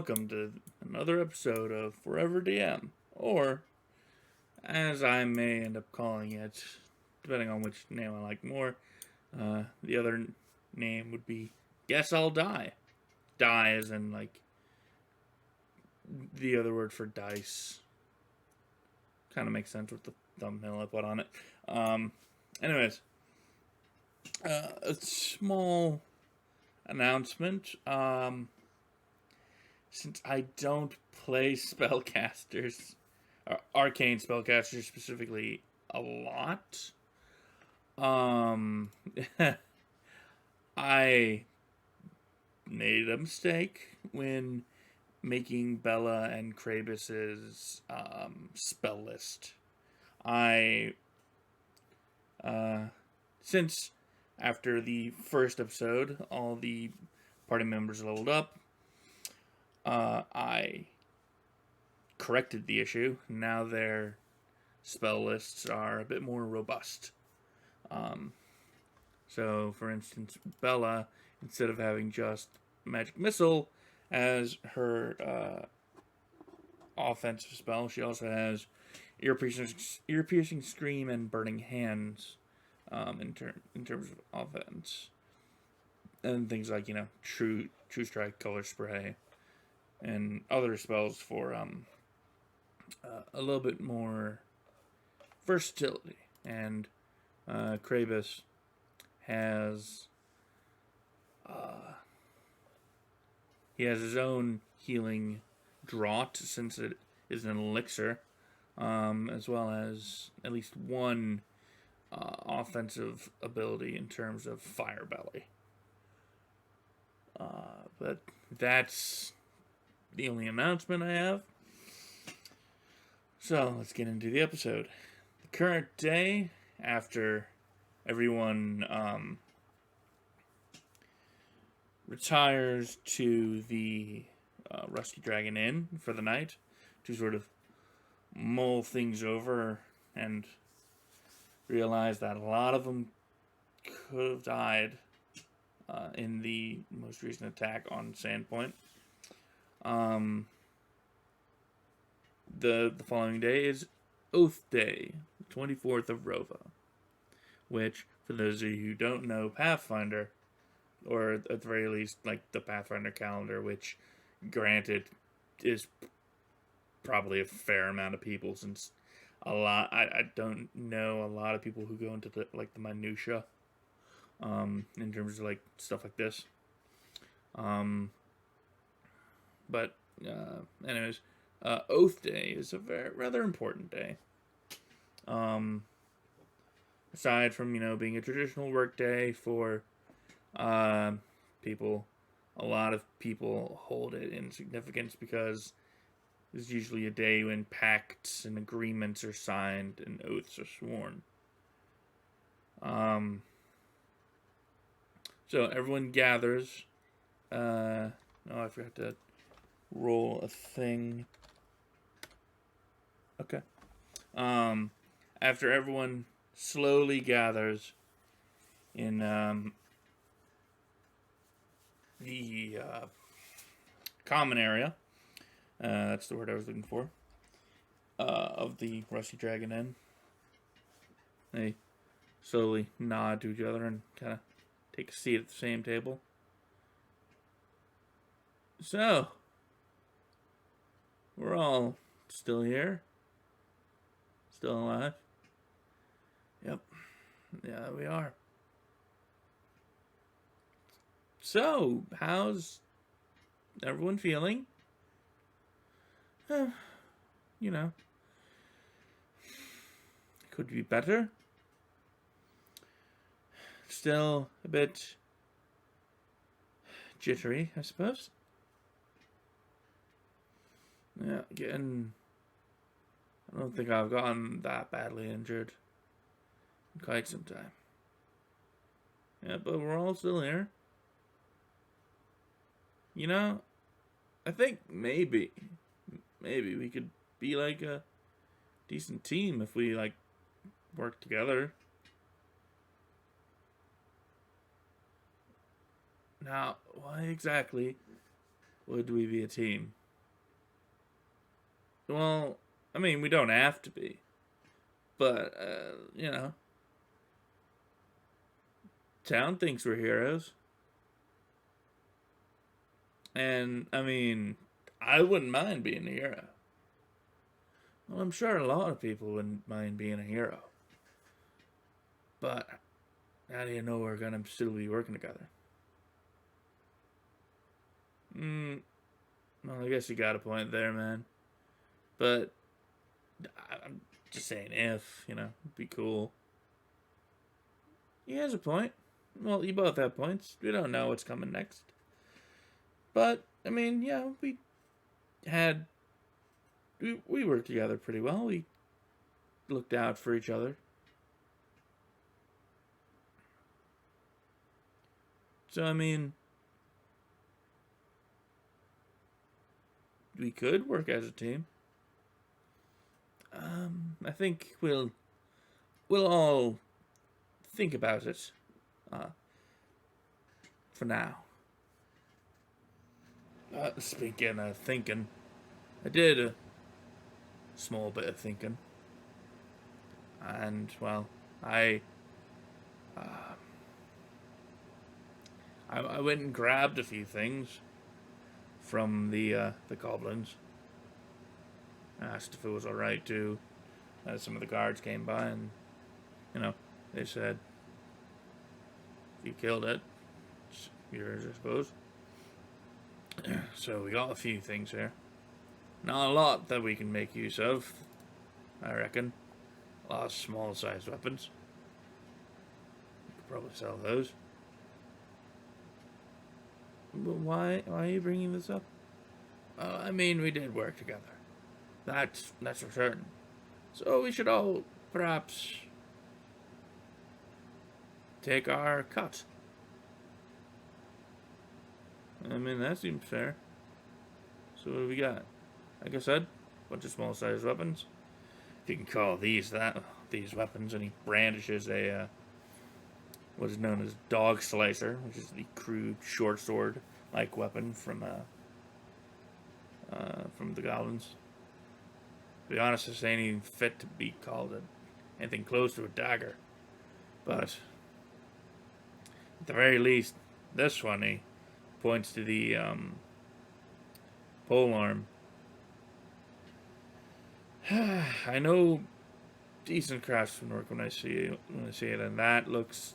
welcome to another episode of Forever DM, or as I may end up calling it, depending on which name I like more. The other name would be Guess I'll Die. Die as in, like, the other word for dice. Kind of makes sense with the thumbnail I put on it. Anyways, a small announcement. Since I don't play spellcasters, or arcane spellcasters specifically, a lot, I made a mistake when making Bella and Krabus's spell list. Since after the first episode, all the party members leveled up, I corrected the issue. Now their spell lists are a bit more robust. So, for instance, Bella, instead of having just Magic Missile as her offensive spell, she also has Ear-piercing Scream and Burning Hands in terms of offense. And things like, True Strike, Color Spray, and other spells for a little bit more versatility. And Krabus has he has his own healing draught, since it is an elixir, as well as at least one offensive ability in terms of Fire Belly. But that's the only announcement I have. So let's get into the episode. The current day, after everyone retires to the Rusty Dragon Inn for the night to sort of mull things over and realize that a lot of them could have died in the most recent attack on Sandpoint. The following day is Oath Day, the 24th of Rova, which, for those of you who don't know Pathfinder, or at the very least, like, the Pathfinder calendar, which, granted, is probably a fair amount of people, since I don't know a lot of people who go into the minutia, in terms of, like, stuff like this. But, anyways, Oath Day is a rather important day. Aside from, being a traditional work day for people, a lot of people hold it in significance because it's usually a day when pacts and agreements are signed and oaths are sworn. So everyone gathers. I forgot to roll a thing. Okay. After everyone slowly gathers in the common area, that's the word I was looking for, of the Rusty Dragon Inn, they slowly nod to each other and kind of take a seat at the same table. So, we're all still here? Still alive? Yep. Yeah, we are. So, how's everyone feeling? Could be better. Still a bit jittery, I suppose. Yeah, I don't think I've gotten that badly injured in quite some time. Yeah, but we're all still here. I think maybe we could be like a decent team if we work together. Now, why exactly would we be a team? Well, I mean, we don't have to be. But, town thinks we're heroes. And, I mean, I wouldn't mind being a hero. Well, I'm sure a lot of people wouldn't mind being a hero. But, how do you know we're going to still be working together? Well, I guess you got a point there, man. But, I'm just saying if, it'd be cool. He has a point. Well, you both have points. We don't know what's coming next. But, I mean, yeah, we worked together pretty well. We looked out for each other. So, I mean, we could work as a team. I think we'll all think about it for now. Speaking of thinking, I did a small bit of thinking, and well, I went and grabbed a few things from the goblins. I asked if it was all right to. Some of the guards came by, and they said, "If you killed it, it's yours, I suppose." So we got a few things here. Not a lot that we can make use of, I reckon. A lot of small-sized weapons. We could probably sell those. But why are you bringing this up? I mean, we did work together. That's for certain. So we should all, perhaps, take our cut. I mean, that seems fair. So what do we got? Like I said, a bunch of small-sized weapons. If you can call these weapons. And he brandishes what is known as dog slicer, which is the crude short sword-like weapon from the goblins. To be honest, this ain't even fit to be called anything close to a dagger. But at the very least, this one, he points to the pole arm. I know decent craftsmanship when I see it, and that looks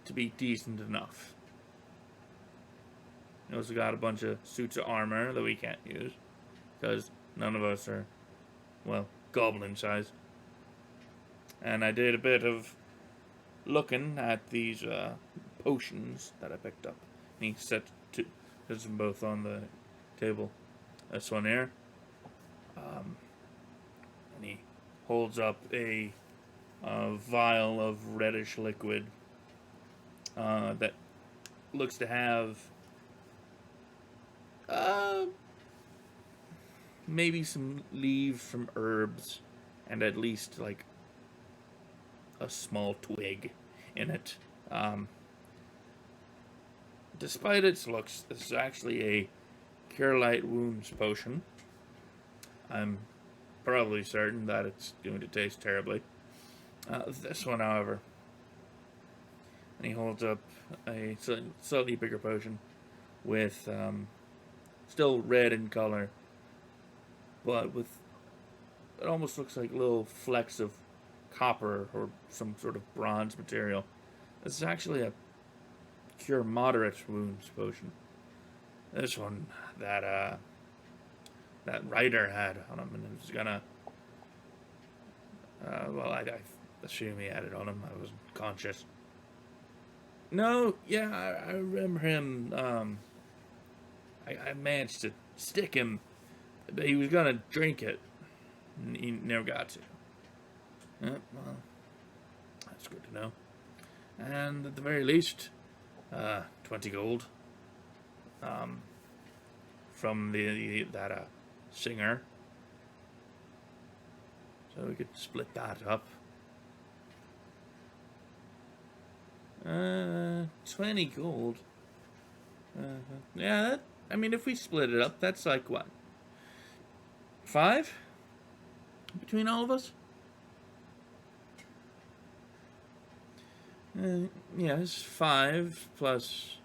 to be decent enough. We also got a bunch of suits of armor that we can't use because none of us are, well, goblin size. And I did a bit of looking at these potions that I picked up. And he sets them both on the table. This one here. And he holds up a vial of reddish liquid that looks to have maybe some leaves from herbs and at least like a small twig in it. Despite its looks, this is actually a Cure Light Wounds potion. I'm probably certain that it's going to taste terribly. This one, however, and he holds up a slightly bigger potion with still red in color, but with it almost looks like little flecks of copper or some sort of bronze material. This is actually a Cure Moderate Wounds potion. This one that Ryder had on him, and it was gonna. Well, I assume he had it on him. I wasn't conscious. No, yeah, I remember him. I managed to stick him, but he was gonna drink it, and he never got to. Well, that's good to know. And at the very least, 20 gold. From that singer. So we could split that up. 20 gold. Yeah, I mean, if we split it up, that's like what? 5 between all of us? Yes, 5 plus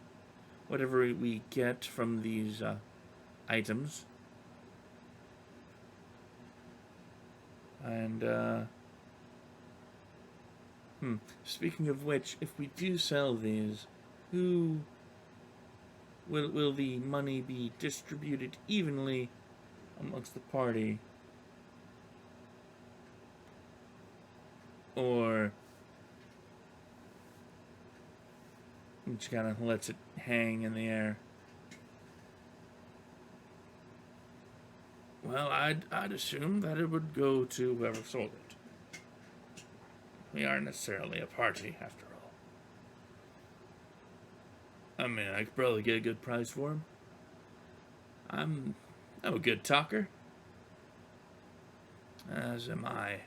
whatever we get from these items. And, speaking of which, if we do sell these, who will the money be distributed evenly amongst the party? Or just kind of lets it hang in the air? Well, I'd assume that it would go to whoever sold it. We aren't necessarily a party, after all. I mean, I could probably get a good price for him. I'm a good talker. As am I.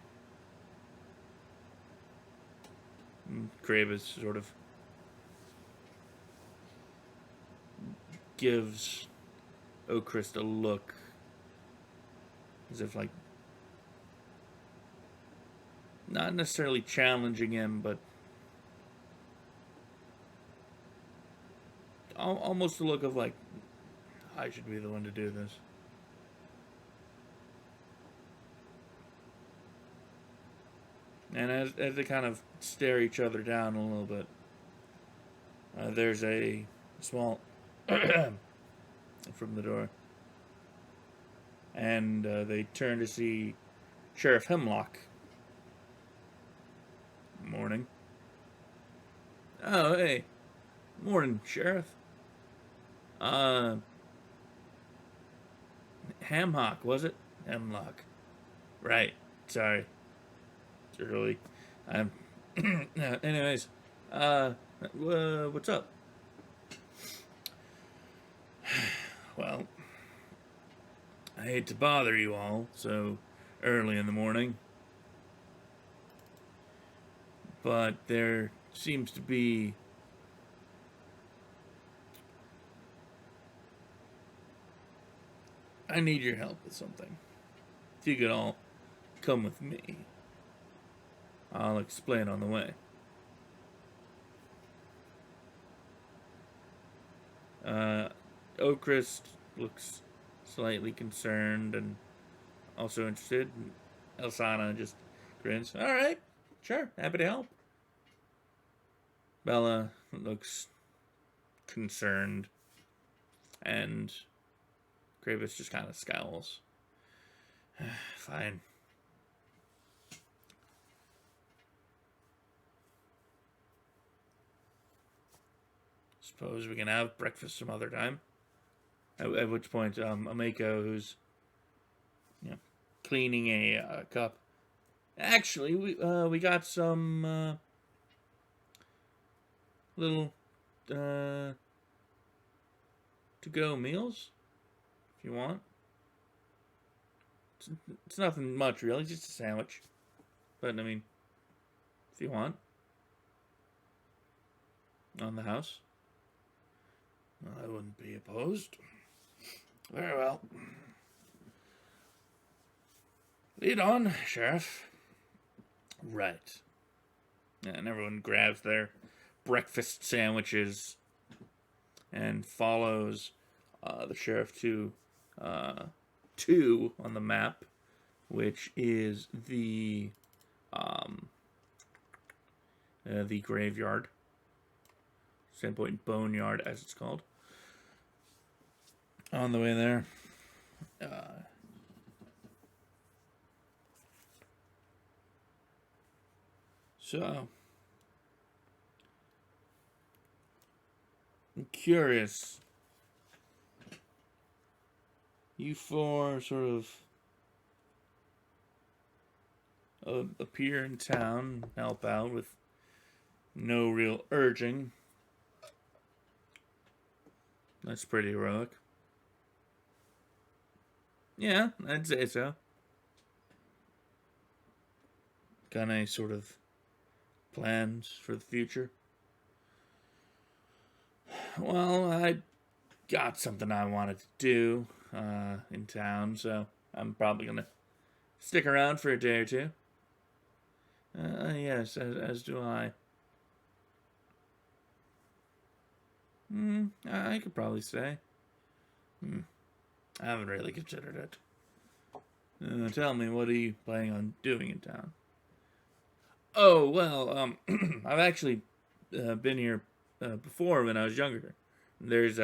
Kravis sort of gives Oakrist a look, as if, like, not necessarily challenging him, but almost a look of, like, I should be the one to do this. And as they kind of stare each other down a little bit, there's a small from the door. And they turn to see Sheriff Hemlock. Morning. Oh, hey. Morning, Sheriff. Hamhock, was it? Hemlock. Right. Sorry. It's early. Anyways. What's up? Well, I hate to bother you all so early in the morning, but there seems to be I need your help with something. If you could all come with me, I'll explain on the way. Oakrist looks slightly concerned and also interested. Elsana just grins. All right, sure, happy to help. Bella looks concerned, and Kravis just kind of scowls. Fine. Suppose we can have breakfast some other time. At which point, Ameko, who's cleaning a cup. Actually, we got some little to-go meals, if you want. It's nothing much, really, just a sandwich. But, I mean, if you want. On the house. I wouldn't be opposed. Very well. Lead on, Sheriff. Right. And everyone grabs their breakfast sandwiches and follows the sheriff to 2 on the map, which is the graveyard. Sandpoint Boneyard, as it's called. On the way there, so I'm curious. You 4 sort of appear in town, help out with no real urging. That's pretty heroic. Yeah, I'd say so. Got any sort of plans for the future? Well, I got something I wanted to do in town, so I'm probably gonna stick around for a day or two. Yes, as do I. I could probably stay. I haven't really considered it. Tell me, what are you planning on doing in town? Oh, well, I've actually been here before when I was younger. There's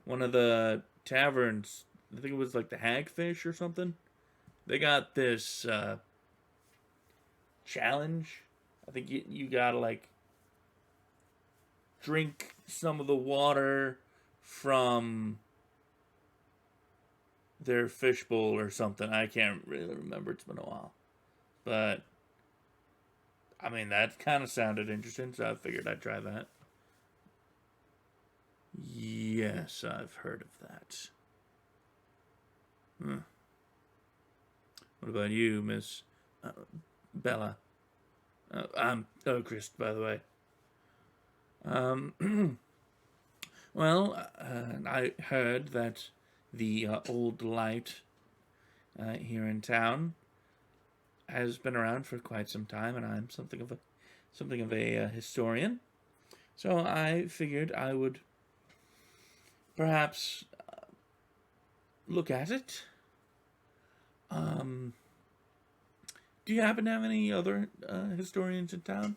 one of the taverns, I think it was like the Hagfish or something. They got this challenge. I think you gotta like drink some of the water from their fishbowl or something. I can't really remember. It's been a while. But, I mean, that kind of sounded interesting, so I figured I'd try that. Yes, I've heard of that. What about you, Miss Bella? I'm Chris, by the way. Well, I heard that the old light here in town has been around for quite some time, and I'm something of a historian. So I figured I would perhaps look at it. Do you happen to have any other historians in town?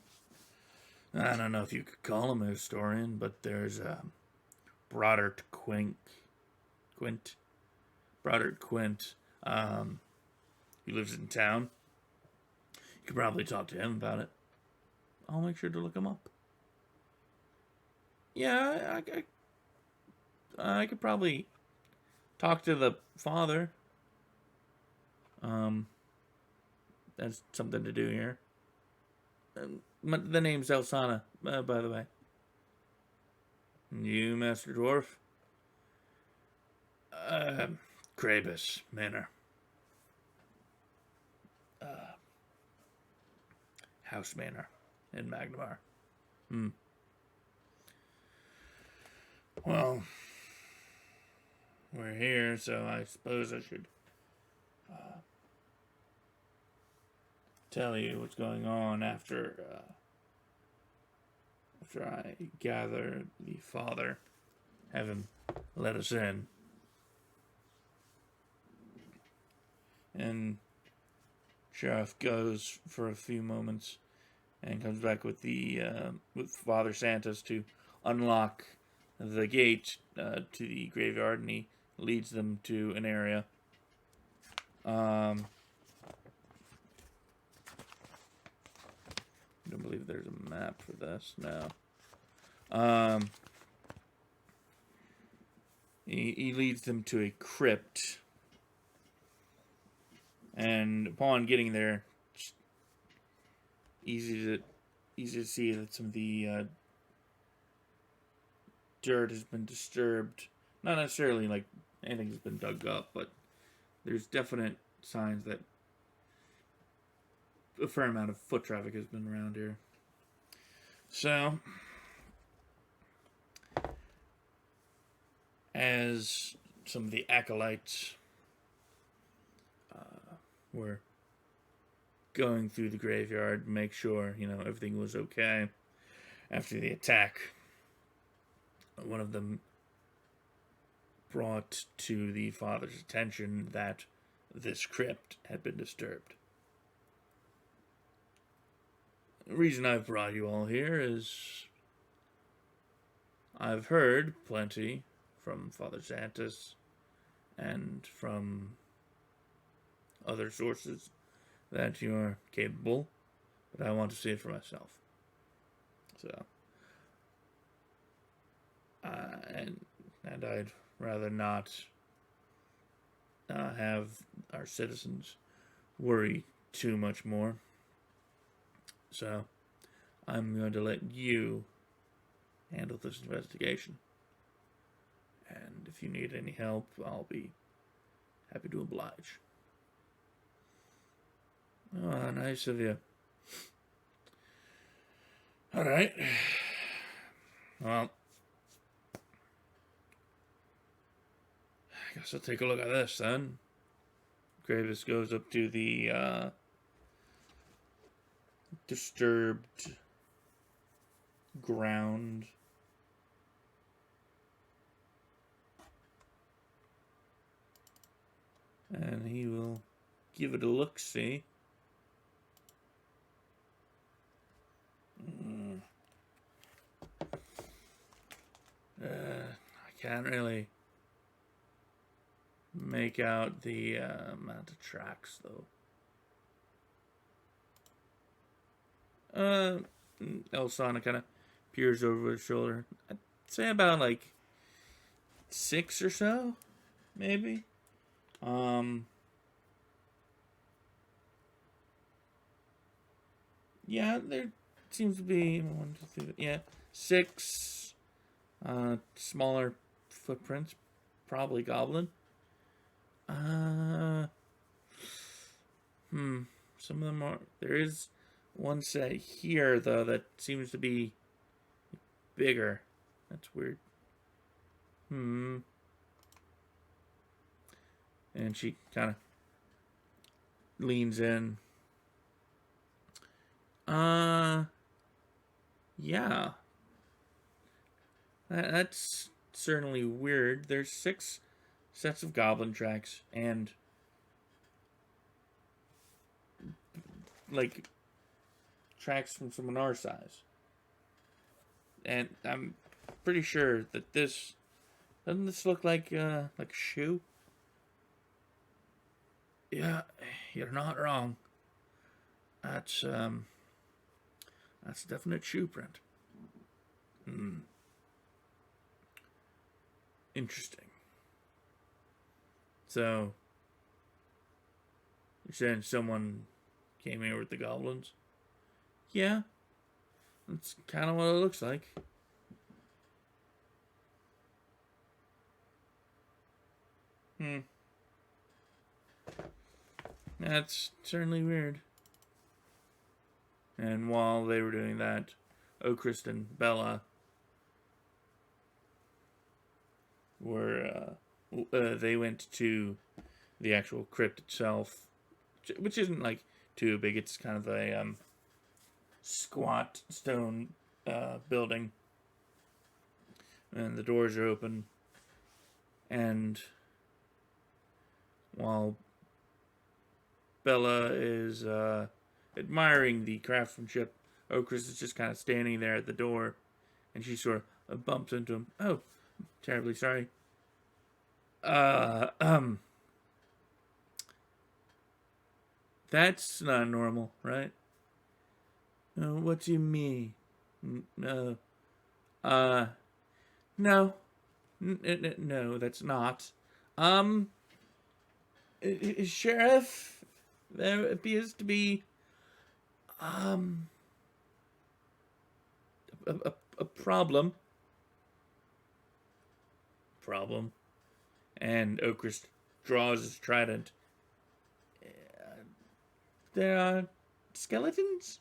I don't know if you could call him a historian, but there's Broderick Quint. Broderick Quint. He lives in town. You could probably talk to him about it. I'll make sure to look him up. Yeah, I could probably talk to the father. That's something to do here. The name's Elsana, by the way. You, Master Dwarf? Krabus Manor. House Manor in Magnamar. Well, we're here, so I suppose I should tell you what's going on after I gather the father, have him let us in. And Sheriff goes for a few moments and comes back with with Father Santos to unlock the gate to the graveyard, and he leads them to an area. I don't believe there's a map for this now. He leads them to a crypt, and upon getting there, easy to see that some of the dirt has been disturbed. Not necessarily like anything's been dug up, but there's definite signs that a fair amount of foot traffic has been around here. So, as some of the acolytes were going through the graveyard, make sure, everything was okay after the attack, one of them brought to the father's attention that this crypt had been disturbed. The reason I've brought you all here is I've heard plenty from Father Santos and from other sources that you're capable, but I want to see it for myself. So, and I'd rather not have our citizens worry too much more. So, I'm going to let you handle this investigation. And if you need any help, I'll be happy to oblige. Oh, nice of you. Alright. Well, I guess I'll take a look at this then. Gravis goes up to the disturbed ground. And he will give it a look-see. I can't really make out the amount of tracks, though. Elsana kind of peers over his shoulder. I'd say about, like, 6 or so, maybe. Yeah, there seems to be 1, 2, 3, yeah, 6 smaller footprints, probably goblin. Some of them are. There is one set here though that seems to be bigger. That's weird. And she kind of leans in. Yeah. That's certainly weird. There's 6 sets of goblin tracks and like tracks from someone our size. And I'm pretty sure that this doesn't this look like a shoe? Yeah, you're not wrong. That's a definite shoe print. Interesting. So, you're saying someone came here with the goblins? Yeah, that's kind of what it looks like. That's certainly weird. And while they were doing that, Okrist and Bella were, they went to the actual crypt itself, which isn't, like, too big. It's kind of a, squat stone, building. And the doors are open. And while Bella is, admiring the craftsmanship, Okrist is just kind of standing there at the door, and she sort of bumps into him. Oh, terribly sorry. That's not normal, right? What do you mean? No. No. No, that's not. Sheriff, there appears to be a problem. And Okrist draws his trident. There are skeletons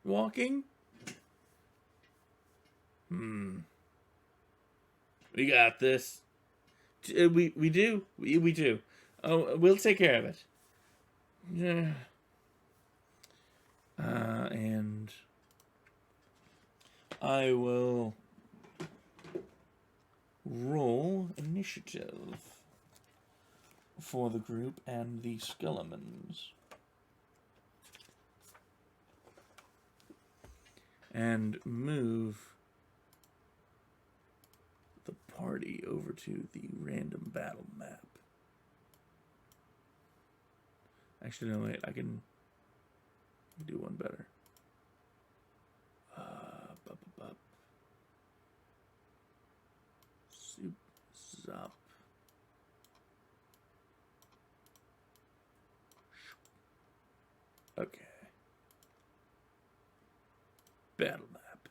walking. We got this. We do. We do. Oh, we'll take care of it. Yeah. And I will roll initiative for the group and the skeletons. And move the party over to the random battle map. Actually, no, wait, I can do one better. Soup, zop. Okay. Battle map.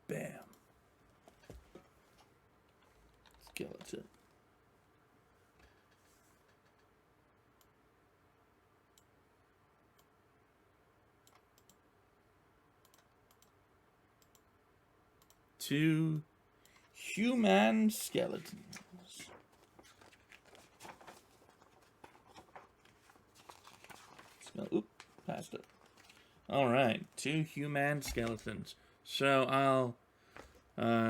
Bam. Skeleton. Two human skeletons. Oh, oop, passed it. Alright, 2 human skeletons. So I'll,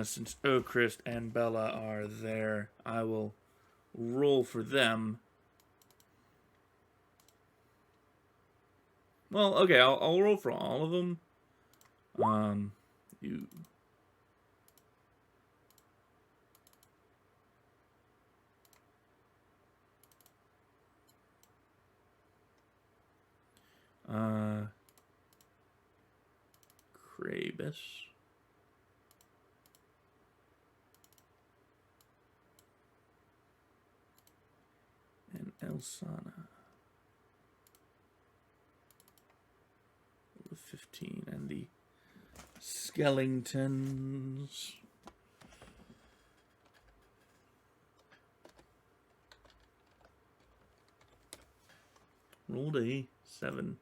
since Okrist and Bella are there, I will roll for them. Well, okay, I'll roll for all of them. You... Krabus. And Elsana. The 15 and the skeletons. Rolled a 7.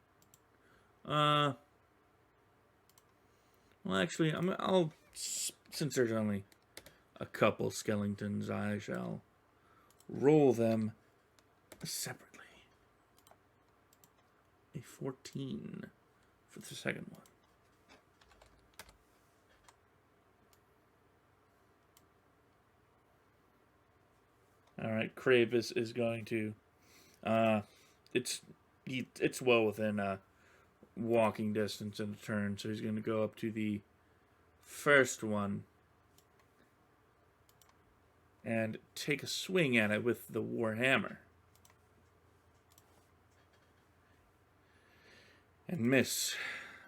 Well, actually, I'll since there's only a couple skeletons, I shall roll them separately. A 14 for the second one. All right, Kravis is going to. It's well within walking distance in a turn, so he's going to go up to the first one and take a swing at it with the Warhammer. And miss.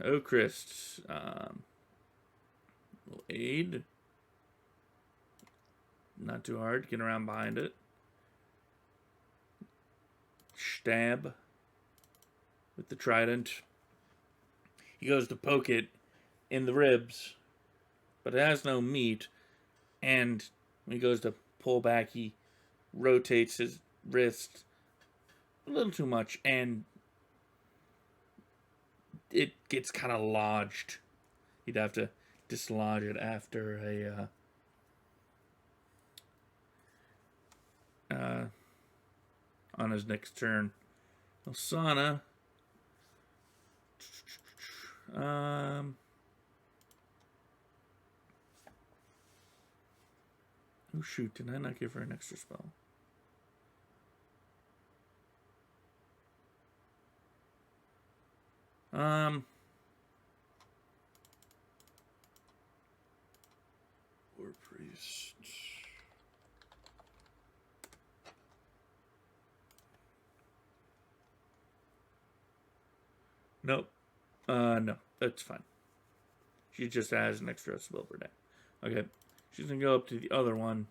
Okrist will aid. Not too hard. Get around behind it. Stab with the trident. He goes to poke it in the ribs, but it has no meat. And when he goes to pull back, he rotates his wrist a little too much, and it gets kind of lodged. He'd have to dislodge it after a on his next turn. Elsana. Oh shoot, did I not give her an extra spell? War Priest. Nope. No, that's fine. She just has an extra spell per day. Okay. She's gonna go up to the other one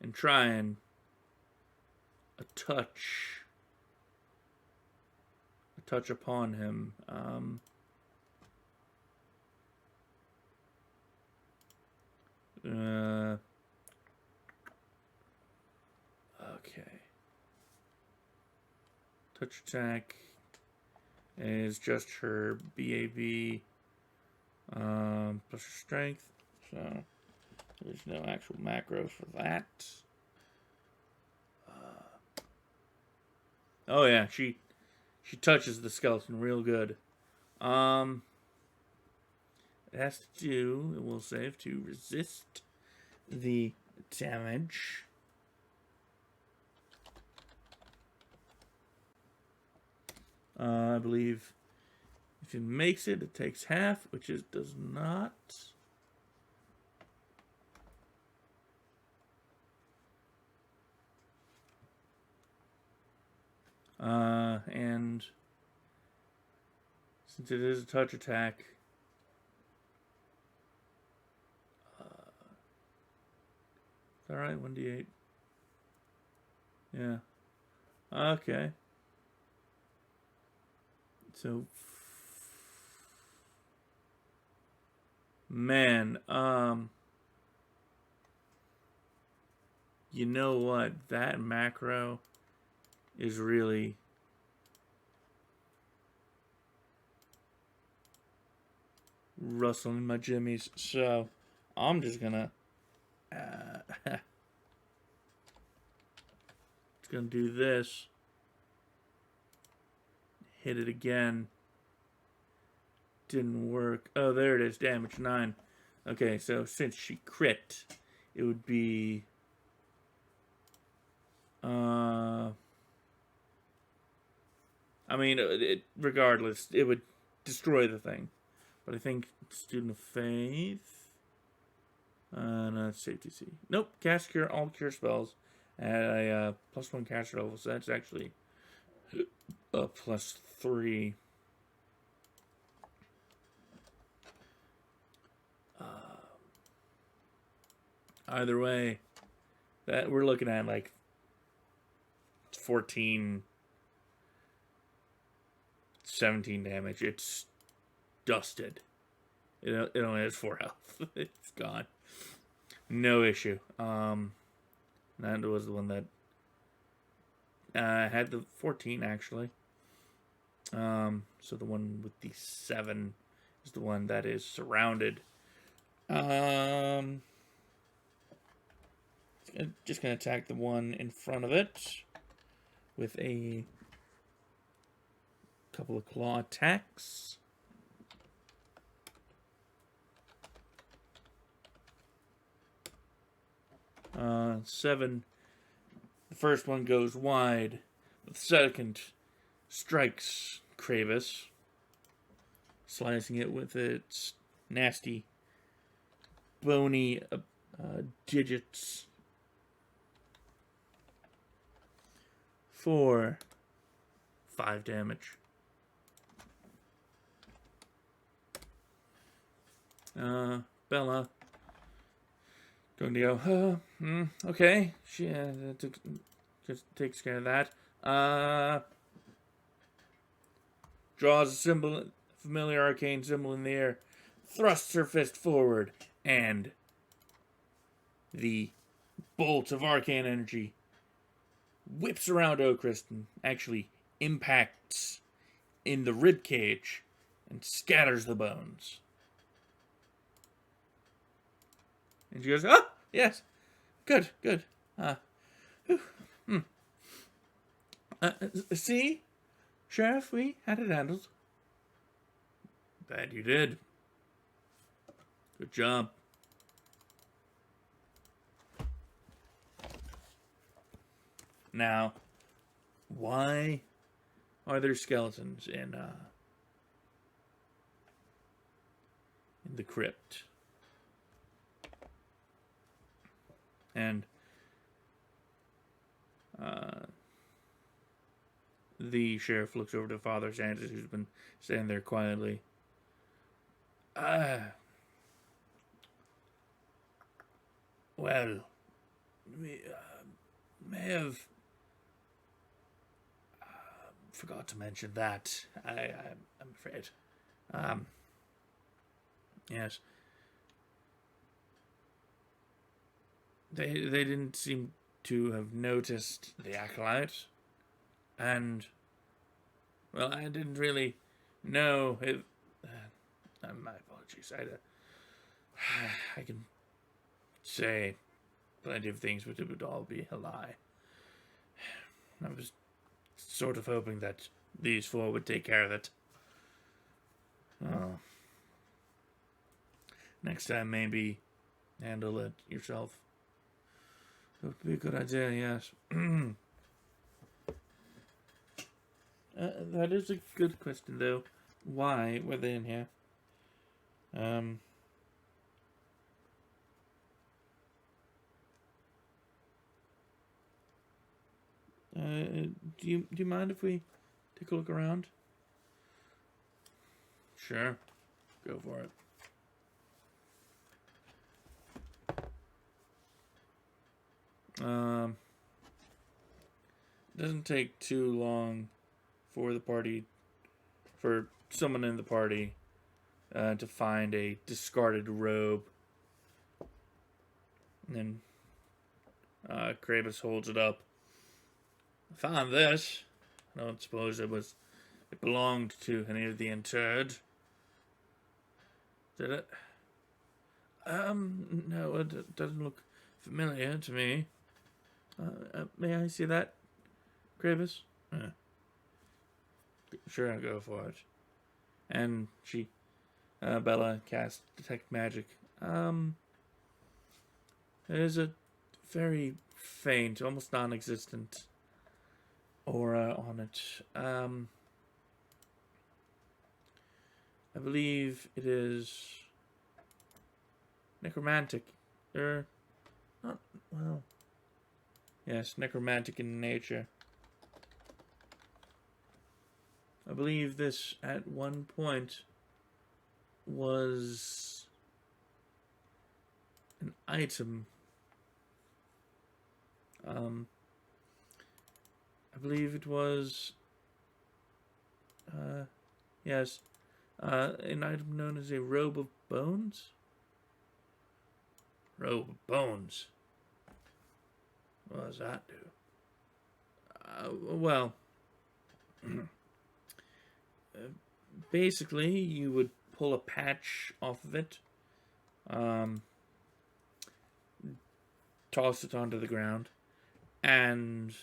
and try and a touch upon him. Okay. Touch attack is just her BAB plus her strength. So there's no actual macro for that. Oh yeah, she touches the skeleton real good. It has to do, it will save to resist the damage. I believe if it makes it, it takes half, which it does not. And since it is a touch attack, is that right? 1d8. Yeah. Okay. So, man, you know what? That macro is really rustling my jimmies. So, I'm just gonna do this. hit it again. Didn't work. Oh, there it is. Damage 9. Okay, so since she crit, it would be... I mean, regardless, it would destroy the thing. But I think Student of Faith... no, it's Safety C. Nope, cast cure all cure spells at a +1 caster level, so that's actually a +3. Either way, that we're looking at like 14, 17 damage. It's dusted. It only has 4 health. It's gone. No issue. That was the one that had the 14 actually. So the one with the 7 is the one that is surrounded. Just gonna attack the one in front of it with a couple of claw attacks. Seven. The first one goes wide. The second strikes Kravis, slicing it with its nasty, bony digits. 4, 5 damage. Bella going to go, okay. She just takes care of that. Draws a symbol, familiar arcane symbol in the air, thrusts her fist forward, and the bolt of arcane energy whips around Oakrist and actually impacts in the rib cage and scatters the bones. And she goes, oh, yes, good. See, Sheriff, we had it handled. Bad you did. Good job. Now, why are there skeletons in the crypt? And the sheriff looks over to Father Sanchez, who's been standing there quietly. Well, we may have forgot to mention that. I'm afraid. Yes. They didn't seem to have noticed the acolyte, and well, I didn't really know if. My apologies. I can say plenty of things, but it would all be a lie. I was sort of hoping that these 4 would take care of it. Oh. Next time, maybe handle it yourself. It would be a good idea, yes. That is a good question, though. Why were they in here? Do you mind if we take a look around? Sure. Go for it. Doesn't take too long for someone in the party to find a discarded robe. And then Kravis holds it up. I found this. I don't suppose it belonged to any of the interred. Did it? No, it doesn't look familiar to me. May I see that, Kravis? Sure, go for it. And Bella cast Detect Magic. There's a very faint, almost non-existent aura on it. I believe it is necromantic. Not, well, yes, necromantic in nature. I believe this at one point was an item. I believe it was, yes, an item known as a robe of bones. Robe of bones. What does that do? Well, basically, you would pull a patch off of it, toss it onto the ground, and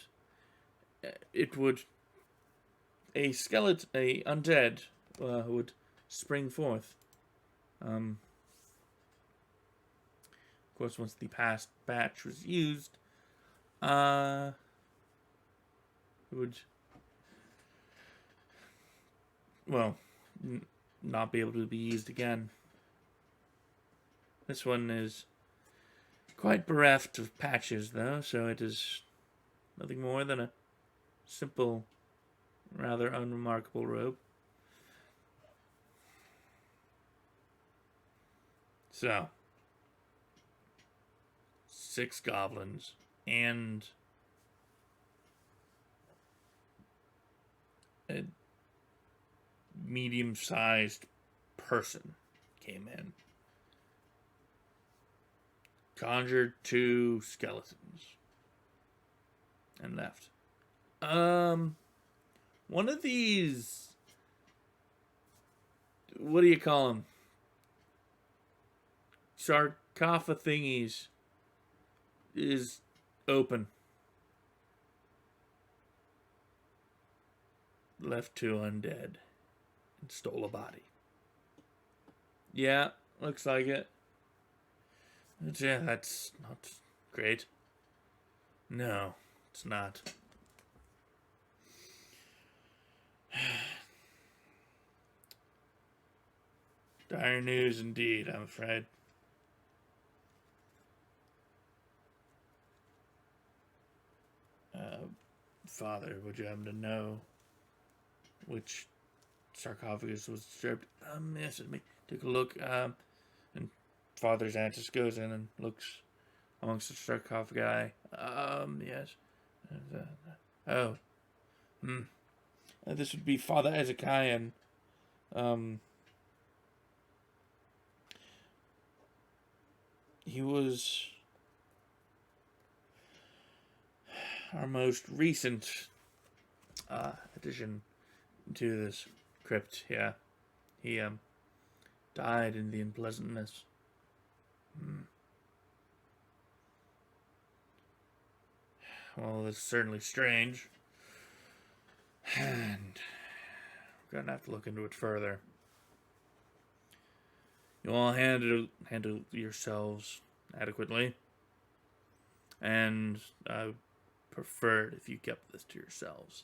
it would a undead would spring forth. Of course, once the past batch was used, it would, well, not be able to be used again. This one is quite bereft of patches, though, so it is nothing more than a simple, rather unremarkable robe. So, 6 goblins and a medium-sized person came in. Conjured 2 skeletons and left. One of these, what do you call them? Sarcophagus thingies is open. Left 2 undead and stole a body. Yeah, looks like it. Yeah, that's not great. No, it's not. Dire news indeed, I'm afraid. Father, would you happen to know which sarcophagus was disturbed? Yes, let me take a look. And Father's aunt just goes in and looks amongst the sarcophagi. Yes. This would be Father Ezekiah. He was our most recent addition to this crypt. Yeah, he died in the unpleasantness. Well, it's certainly strange, and we're gonna have to look into it further. You all handle yourselves adequately, and I prefer it if you kept this to yourselves.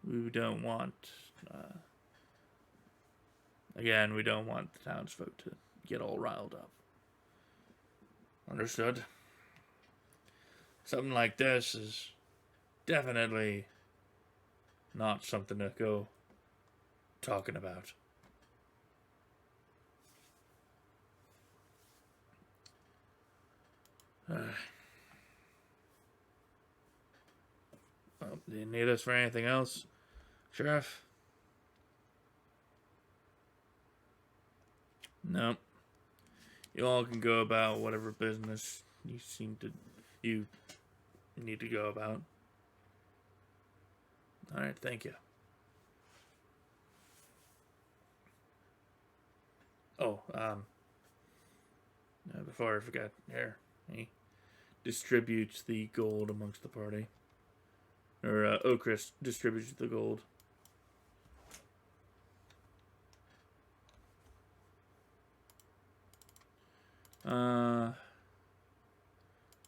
We don't want, again, we don't want the townsfolk to get all riled up. Understood? Something like this is definitely not something to go talking about. Well, do you need us for anything else, Sheriff? No. You all can go about whatever business you need to go about. Alright, thank you. Oh, before I forgot, here, he distributes the gold amongst the party. or Okris distributes the gold.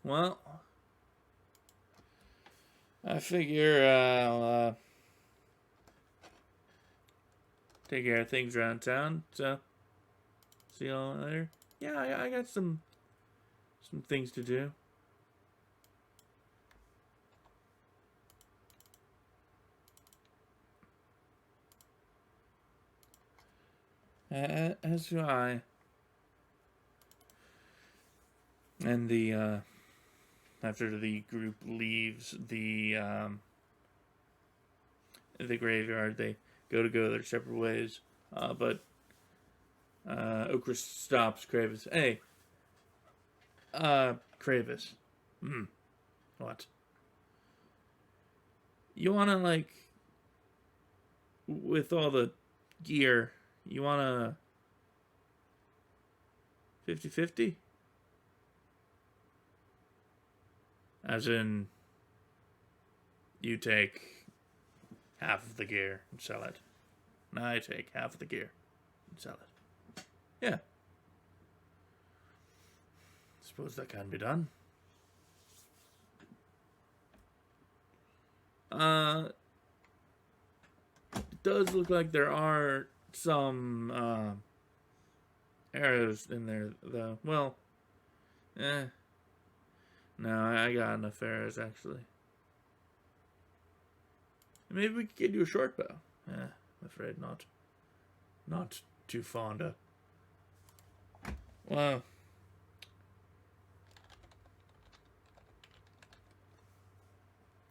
Well, I figure I'll take care of things around town. So, see y'all later. Yeah, I got some things to do. As do I. And the after the group leaves the graveyard, they go their separate ways. But Okris stops Kravis. Hey, Kravis. What? You wanna, like, with all the gear, you wanna 50-50? As in, you take half of the gear and sell it. And I take half of the gear and sell it. Yeah. Suppose that can be done. It does look like there are some arrows in there, though. Well, no, I got enough arrows, actually. Maybe we could get you a short bow. I'm afraid not. Not too fond of. Well,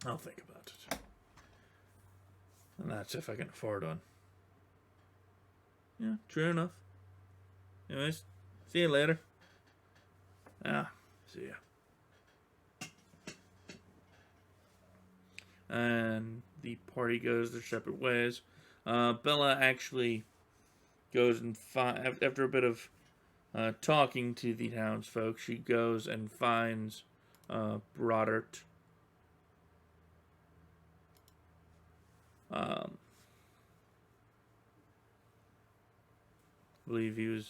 I'll think about it. And that's if I can afford one. Yeah, true enough. Anyways, see you later. See ya. And the party goes their separate ways. Bella actually goes and after a bit of talking to the townsfolk, she goes and finds Brodert. I believe he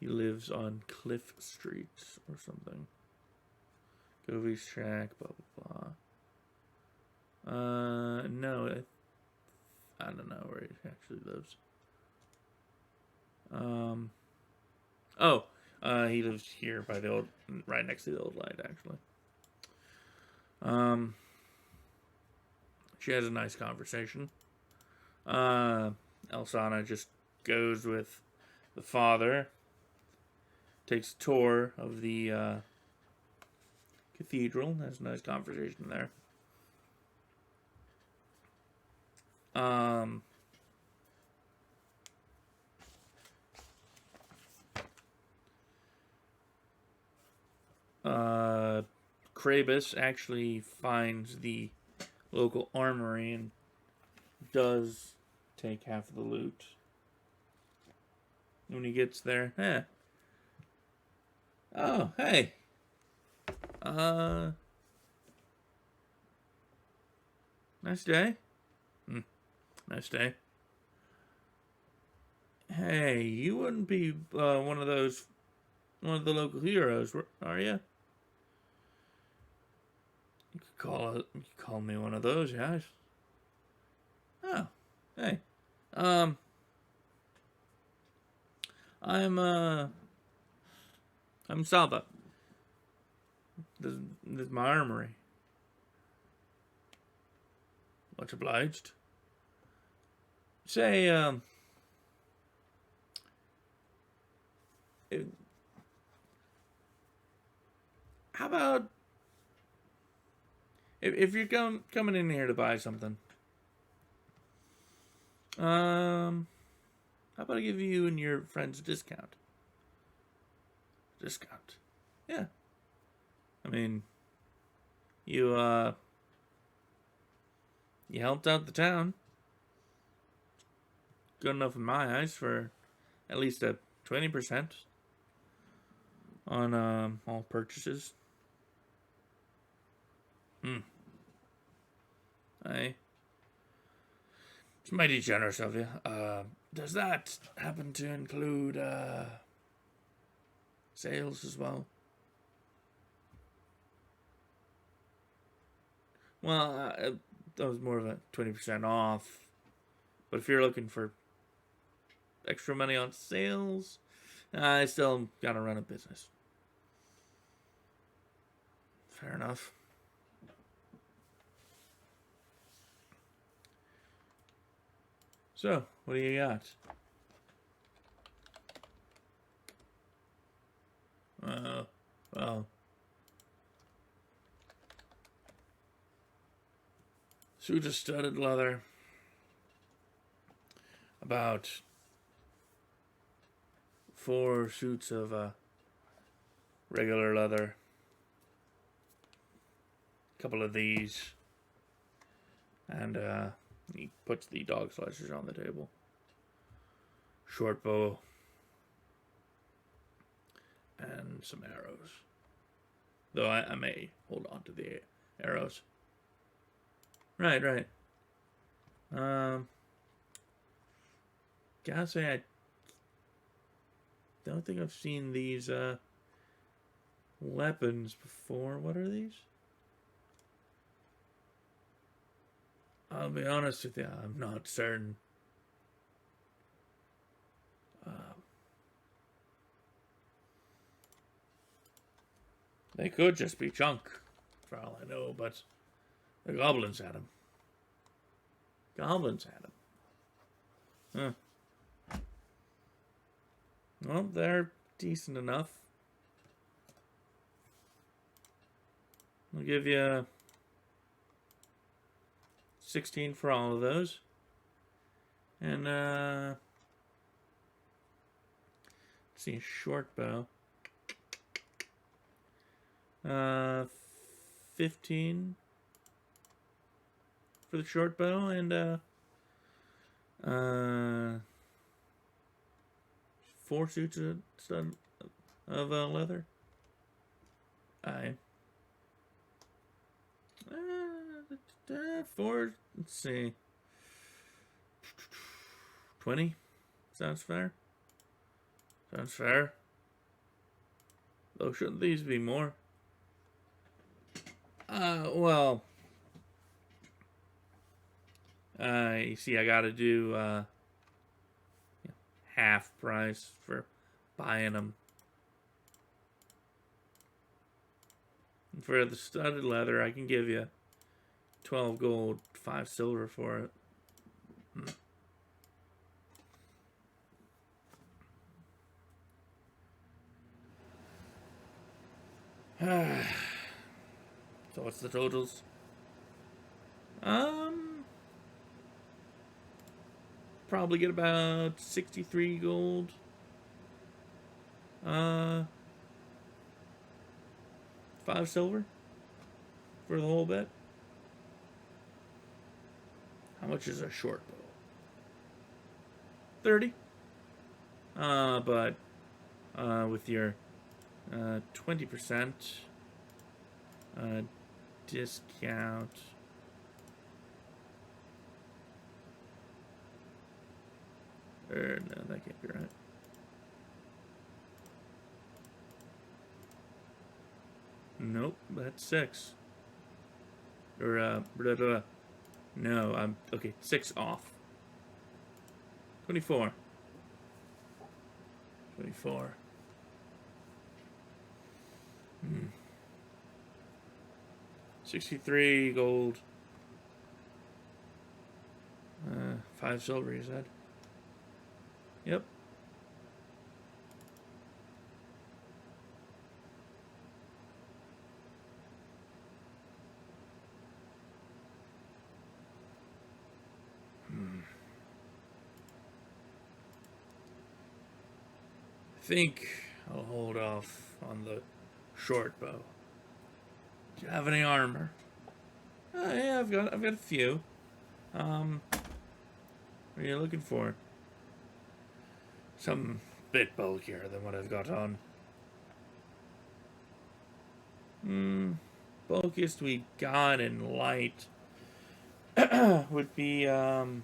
lives on Cliff Street or something. Govy's shack, blah blah blah. No, I don't know where he actually lives. He lives here by the right next to the old light, actually. She has a nice conversation. Elsana just goes with the father, takes a tour of the cathedral, has a nice conversation there. Kravis actually finds the local armory and does take half of the loot. When he gets there, oh, hey. Nice day. Nice day. Hey, you wouldn't be one of the local heroes, are you? You could call me one of those, guys. Oh, hey. I'm Saba. This is my armory. Much obliged. Say, how about if you're coming in here to buy something, how about I give you and your friends a discount? Discount. Yeah. I mean, you helped out the town. Good enough in my eyes for at least a 20% on all purchases. Aye. It's mighty generous of you. Does that happen to include sales as well? Well, that was more of a 20% off. But if you're looking for extra money on sales, I still gotta run a business. Fair enough. So, what do you got? Well. Suit of studded leather. About 4 suits of regular leather. A couple of these. And he puts the dog slicers on the table. Short bow. And some arrows. Though I may hold on to the arrows. Right. Gotta say, I don't think I've seen these weapons before. What are these? I'll be honest with you, I'm not certain. They could just be junk, for all I know, but the goblins had them. Huh. Well, they're decent enough. I'll give you 16 for all of those. And, let's see, short bow. 15 for the short bow, and 4 suits of leather. Aye. 4. Let's see. 20. Sounds fair. Though shouldn't these be more? Well, you see, I gotta do half price for buying them. And for the studded leather, I can give you 12 gold, 5 silver for it. So what's the totals? Probably get about 63 gold. 5 silver for the whole bit. How much is a short bow? 30. But with your 20% discount. No, that can't be right. Nope, that's 6. Or, No, I'm... Okay, 6 off. 24. 24. 63 gold. 5 silver, you said? Yep. I think I'll hold off on the short bow. Do you have any armor? Yeah, I've got a few. What are you looking for? Some bit bulkier than what I've got on. Bulkiest we got in light would be some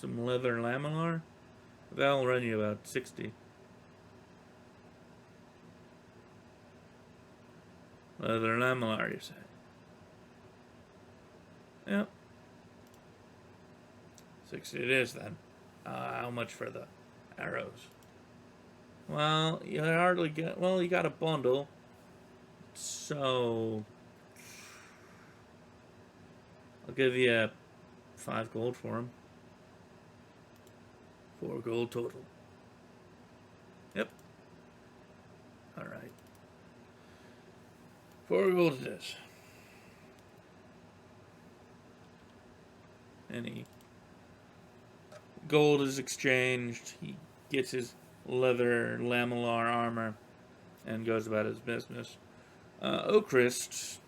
leather lamellar. That'll run you about 60. Leather lamellar, you say? Yep. 60 it is then. How much for the arrows? Well, you hardly get. Well, you got a bundle. So. I'll give you 5 gold for them. 4 gold total. Yep. Alright. 4 gold it is. Any gold is exchanged. He gets his leather lamellar armor and goes about his business. Oakrist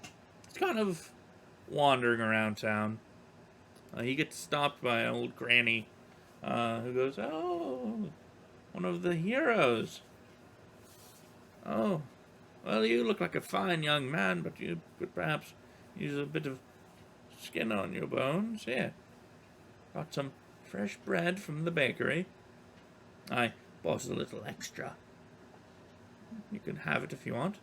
is kind of wandering around town. He gets stopped by an old granny who goes, "Oh, one of the heroes. Oh, well, you look like a fine young man, but you could perhaps use a bit of skin on your bones. Here, got some fresh bread from the bakery. I bought a little extra. You can have it if you want."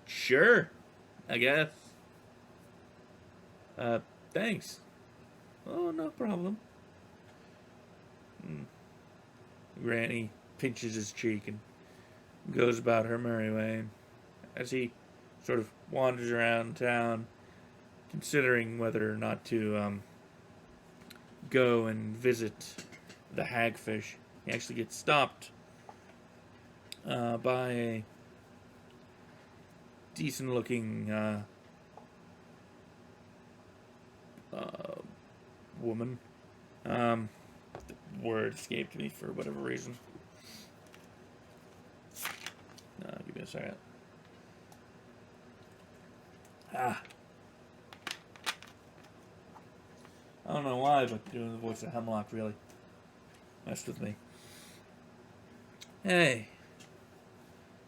Sure, I guess. Thanks. Oh, no problem. Granny pinches his cheek and goes about her merry way. As he sort of wanders around town, considering whether or not to go and visit the hagfish, he actually gets stopped by a decent-looking woman. The word escaped me for whatever reason. Give me a second. I don't know why, but doing the voice of Hemlock really messed with me. Hey,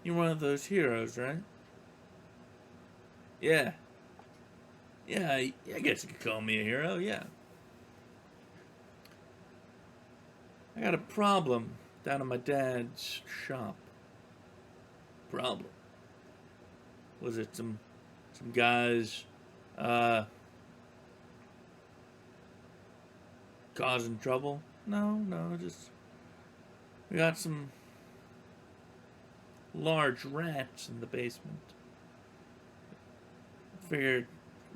you're one of those heroes, right? Yeah. Yeah, I guess you could call me a hero, yeah. I got a problem down at my dad's shop. Problem? Was it some guys causing trouble? No, just we got some large rats in the basement. Figured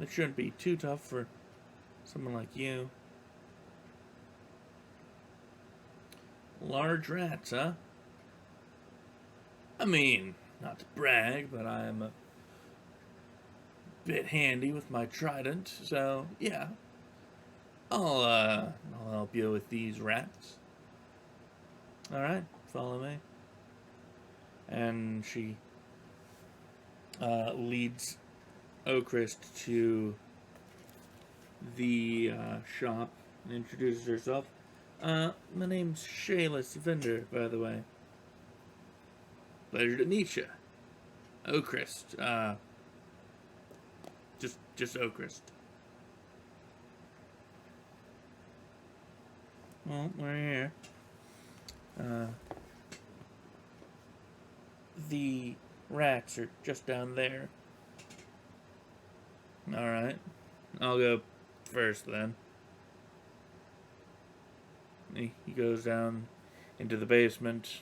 it shouldn't be too tough for someone like you. Large rats, huh? I mean, not to brag, but I am a bit handy with my trident, so yeah. I'll help you with these rats. Alright, follow me. And she leads Oakrist to the shop and introduces herself. My name's Shayless Vendor, by the way. Pleasure to meet you. Oakrist. Just Oakrist. Well, we're here. The rats are just down there. Alright. I'll go first then. He goes down into the basement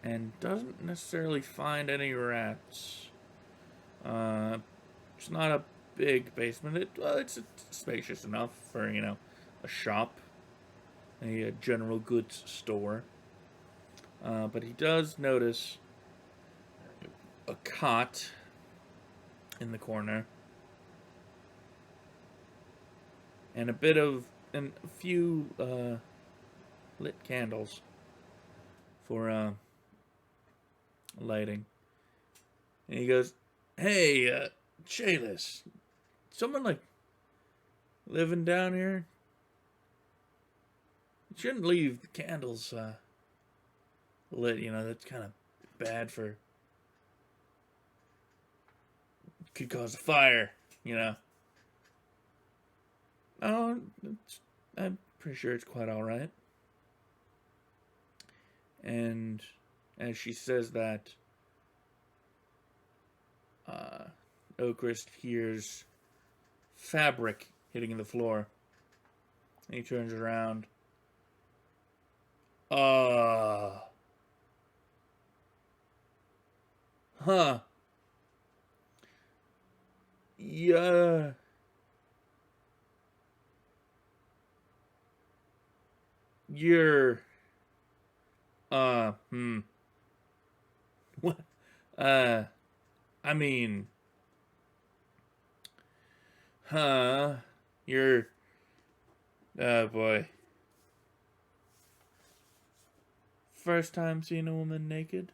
and doesn't necessarily find any rats. It's not a big basement. It's spacious enough for, a shop, a general goods store. But he does notice a cot in the corner and a few lit candles for lighting. And he goes, "Hey, Shayless, someone living down here? You shouldn't leave the candles lit. That's kind of bad for. Could cause a fire. Oh, I'm pretty sure it's quite all right. And as she says that, Oakrist hears fabric hitting the floor. And he turns around. Huh. Yeah. You're, what? I mean, huh? You're, oh boy. First time seeing a woman naked?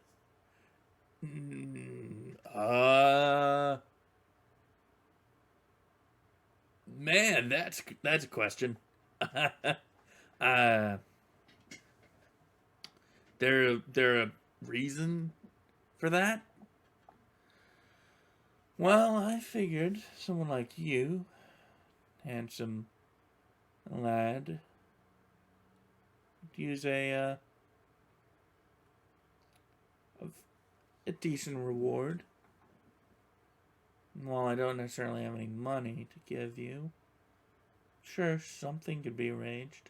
Man, that's a question. uh, there a reason for that? Well, I figured someone like you, handsome lad, could use a decent reward. While I don't necessarily have any money to give you, sure, something could be arranged.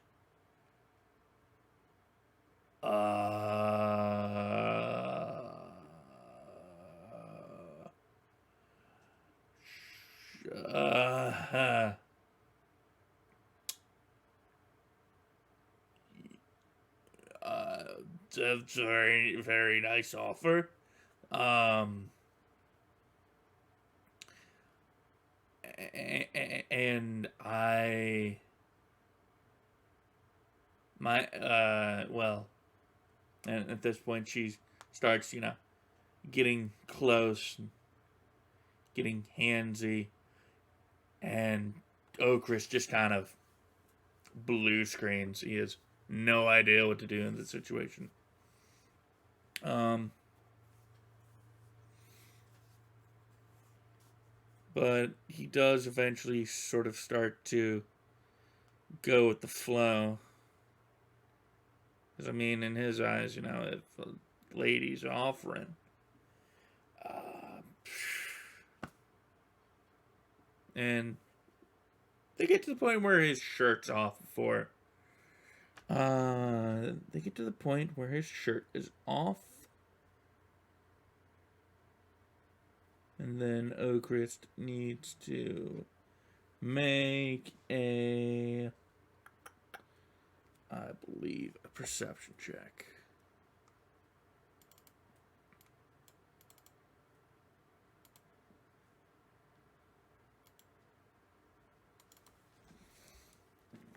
That's a very, very nice offer. And well, and at this point she starts, getting close, getting handsy, and Oakrist just kind of blue screens. He has no idea what to do in this situation. But he does eventually sort of start to go with the flow. Because, I mean, in his eyes, if a lady's offering, and they get to the point where his shirt's off before. They get to the point where his shirt is off. And then Oakrist needs to make I believe, a perception check.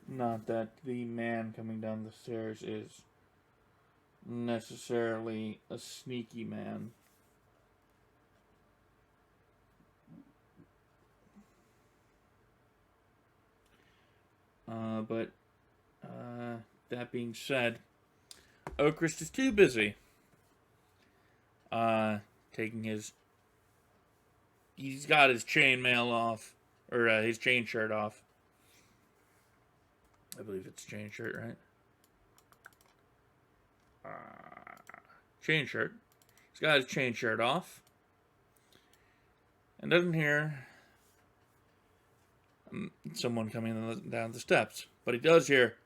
Not that the man coming down the stairs is necessarily a sneaky man. But that being said, Oakrist is too busy taking his... He's got his chainmail off, or his chain shirt off. I believe it's chain shirt, right? Chain shirt. He's got his chain shirt off. And doesn't hear someone coming down the steps. But he does hear,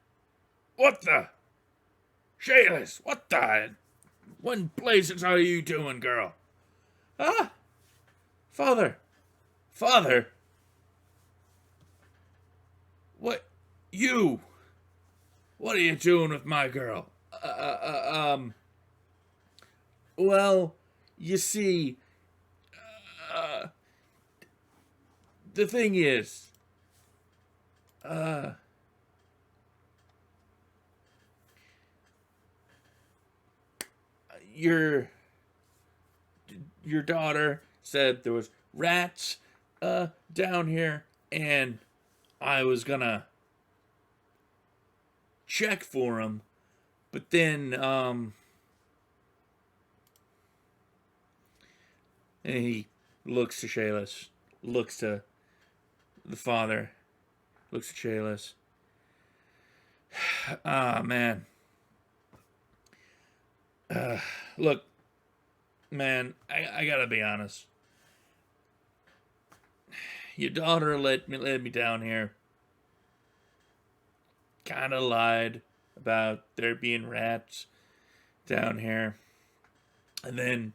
"What the? Shaylis, what the? What blazes are you doing, girl?" "Ah! Father! Father! What? You! What are you doing with my girl?" Well, you see, the thing is, your daughter said there was rats down here, and I was gonna check for them, but then And he looks to Shayless, looks to the father, looks at Shayless. Ah, man. Look, man, I gotta be honest. Your daughter led me down here. Kind of lied about there being rats down here. And then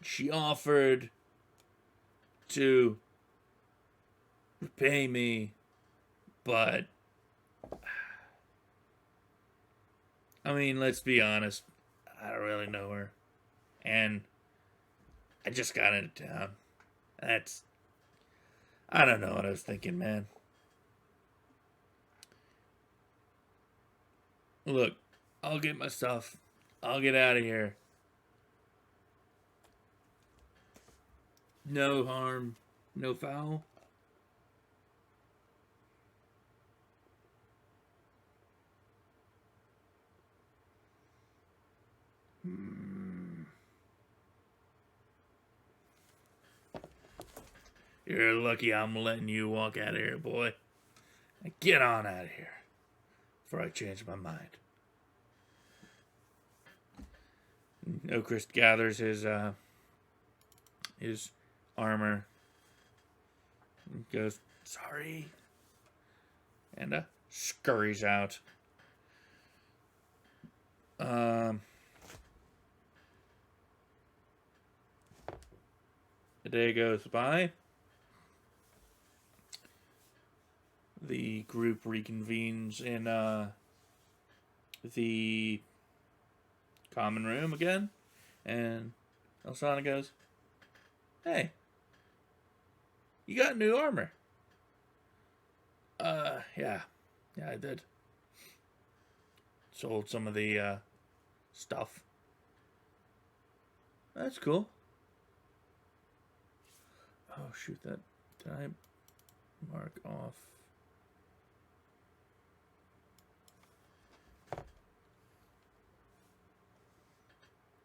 she offered to repay me, but I mean, let's be honest. I don't really know her. And I just got into town. I don't know what I was thinking, man. Look, I'll get my stuff. I'll get out of here. No harm, no foul. You're lucky I'm letting you walk out of here, boy. Now get on out of here before I change my mind. Oakrist gathers his armor and goes, sorry, and scurries out. A day goes by. The group reconvenes in the common room again, and Elsana goes, hey, you got new armor. Yeah, I did. Sold some of the stuff. That's cool. Oh shoot, did I mark off?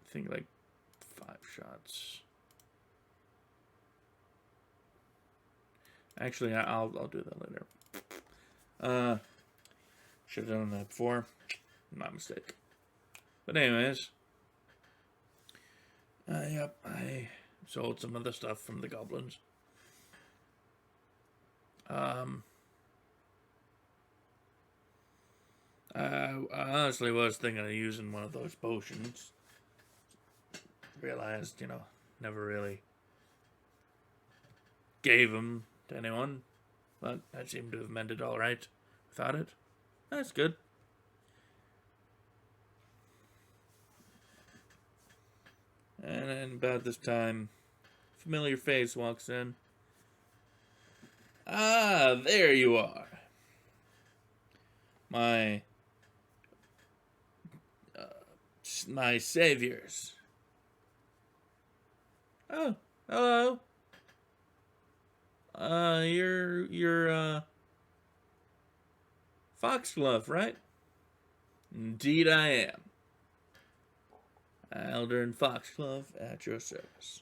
I think like 5 shots. Actually, I'll do that later. Should have done that before. My mistake. But anyways, yep, I sold some of the stuff from the goblins. I honestly was thinking of using one of those potions. Realized, never really gave them to anyone, but I seem to have mended all right without it. That's good. And then about this time, familiar face walks in. Ah, there you are. My saviors. Oh, hello. You're Foxglove, right? Indeed I am. Eldern Foxglove at your service.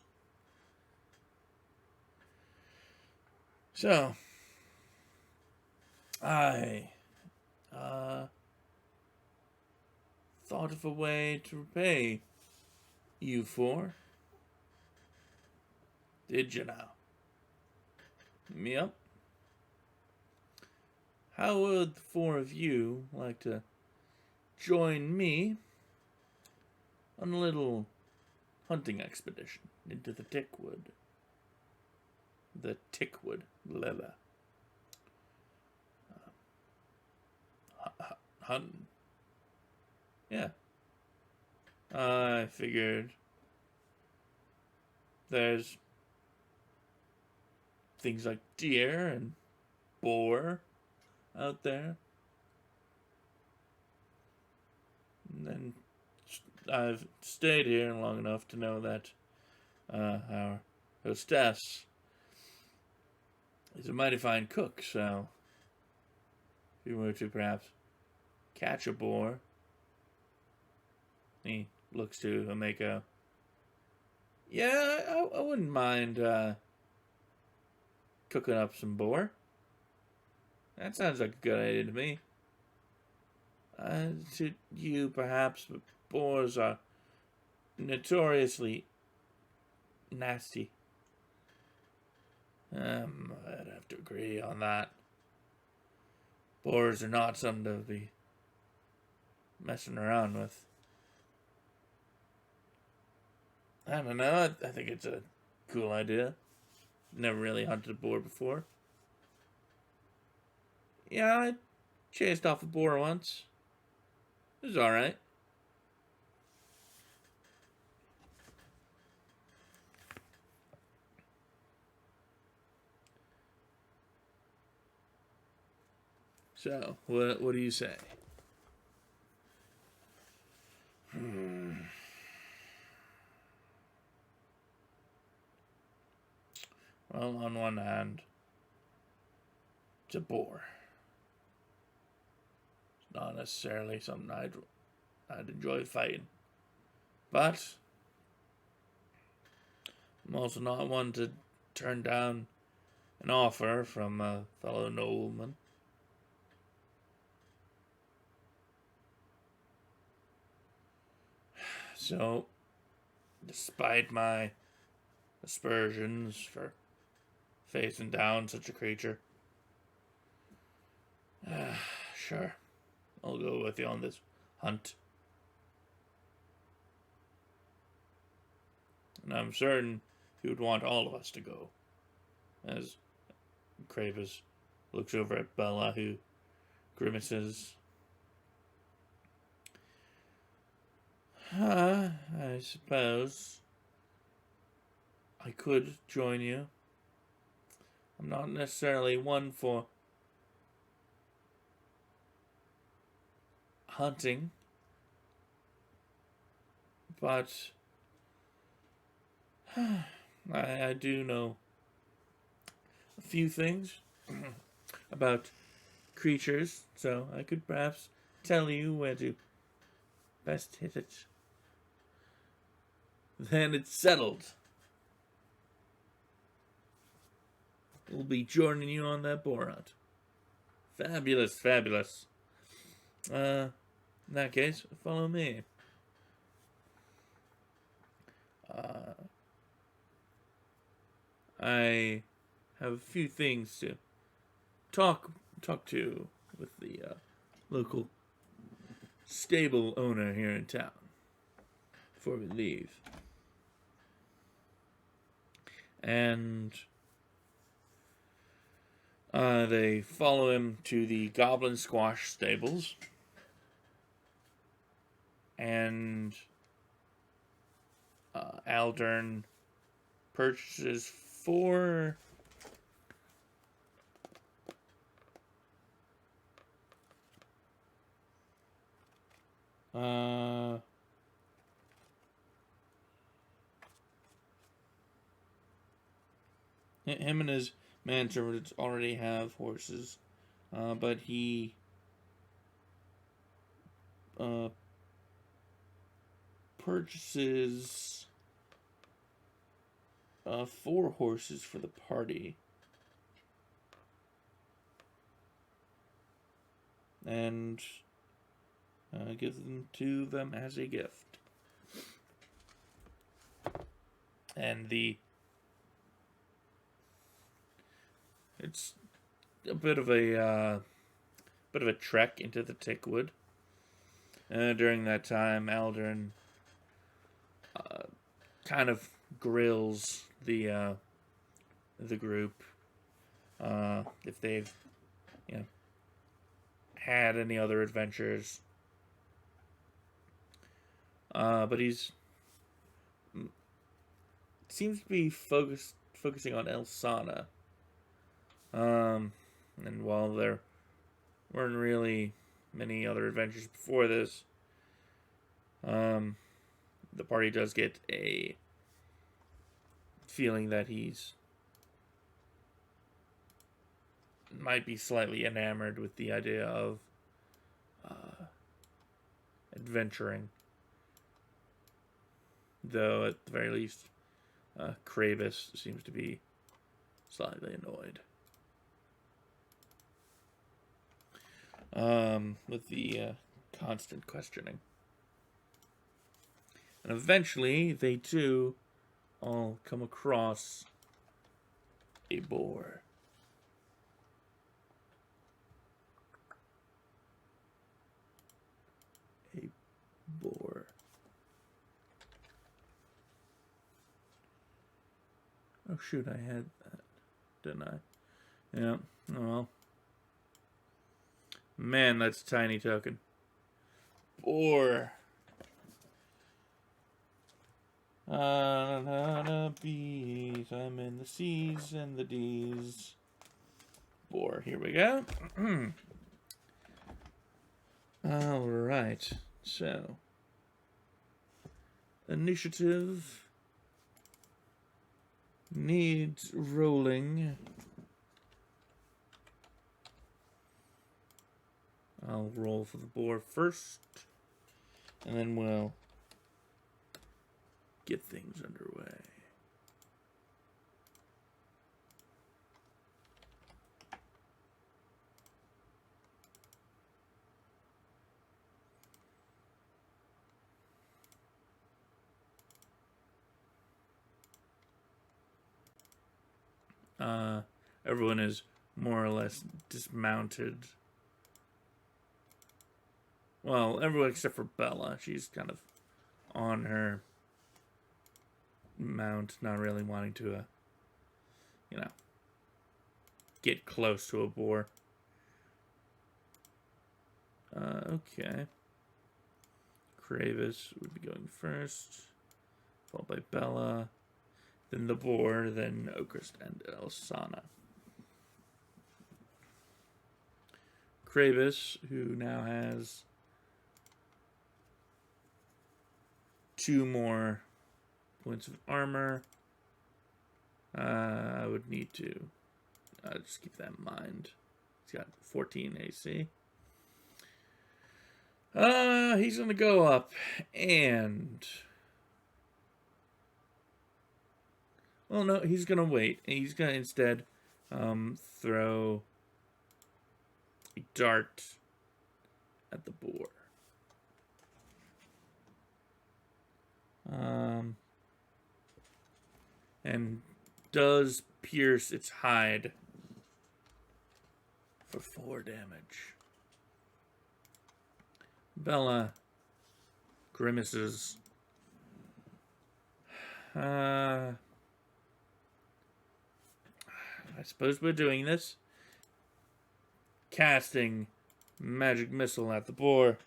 So, I thought of a way to repay you four. Did you now? Yep. How would the 4 of you like to join me on a little hunting expedition into the Tickwood? The Tickwood Leva. Hunting. Yeah. I figured there's things like deer and boar out there. And then I've stayed here long enough to know that our hostess is a mighty fine cook, so if you were to perhaps catch a boar, he looks to Ameko. Yeah, I wouldn't mind cooking up some boar. That sounds like a good idea to me. To you, perhaps, but boars are notoriously nasty. I'd have to agree on that. Boars are not something to be messing around with. I don't know. I think it's a cool idea. Never really hunted a boar before. Yeah, I chased off a boar once. It was alright. So, what do you say? Well, on one hand, it's a boar. It's not necessarily something I'd enjoy fighting. But I'm also not one to turn down an offer from a fellow nobleman. So, despite my aspersions for facing down such a creature, sure, I'll go with you on this hunt. And I'm certain he would want all of us to go. As Kravis looks over at Bella, who grimaces. I suppose I could join you. I'm not necessarily one for hunting, but I do know a few things about creatures, so I could perhaps tell you where to best hit it. Then it's settled. We'll be joining you on that boar hunt. Fabulous, fabulous. In that case, follow me. I have a few things to talk to with the local stable owner here in town before we leave. And they follow him to the Goblin Squash stables. And Aldern purchases 4 him and his manservants already have horses, but he purchases 4 horses for the party. And gives them to them as a gift. And it's a bit of a trek into the Tickwood. During that time, Aldrin kind of grills the group if they've had any other adventures. But he's seems to be focusing on Elsana. And while there weren't really many other adventures before this, the party does get a feeling that he's might be slightly enamored with the idea of adventuring. Though, at the very least, Kravis seems to be slightly annoyed. With the constant questioning. And eventually, they too all come across a boar. A boar. Oh shoot, I had that, didn't I? Yeah, oh well. Man, that's a tiny token. Boar. Bees, I'm in the C's and the D's. Boar, here we go. Alright, so. Initiative needs rolling. I'll roll for the boar first, and then we'll get things underway. Everyone is more or less dismounted. Well, everyone except for Bella. She's kind of on her mount, not really wanting to, get close to a boar. Okay. Kravis would be going first, followed by Bella, then the boar, then Okrist and Elsana. Kravis, who now has 2 more points of armor. I would need to just keep that in mind. He's got 14 AC. He's going to go up and... Well, no, he's going to wait. He's going to instead throw a dart at the boar. And does pierce its hide for 4 damage. Bella grimaces. I suppose we're doing this. Casting magic missile at the boar.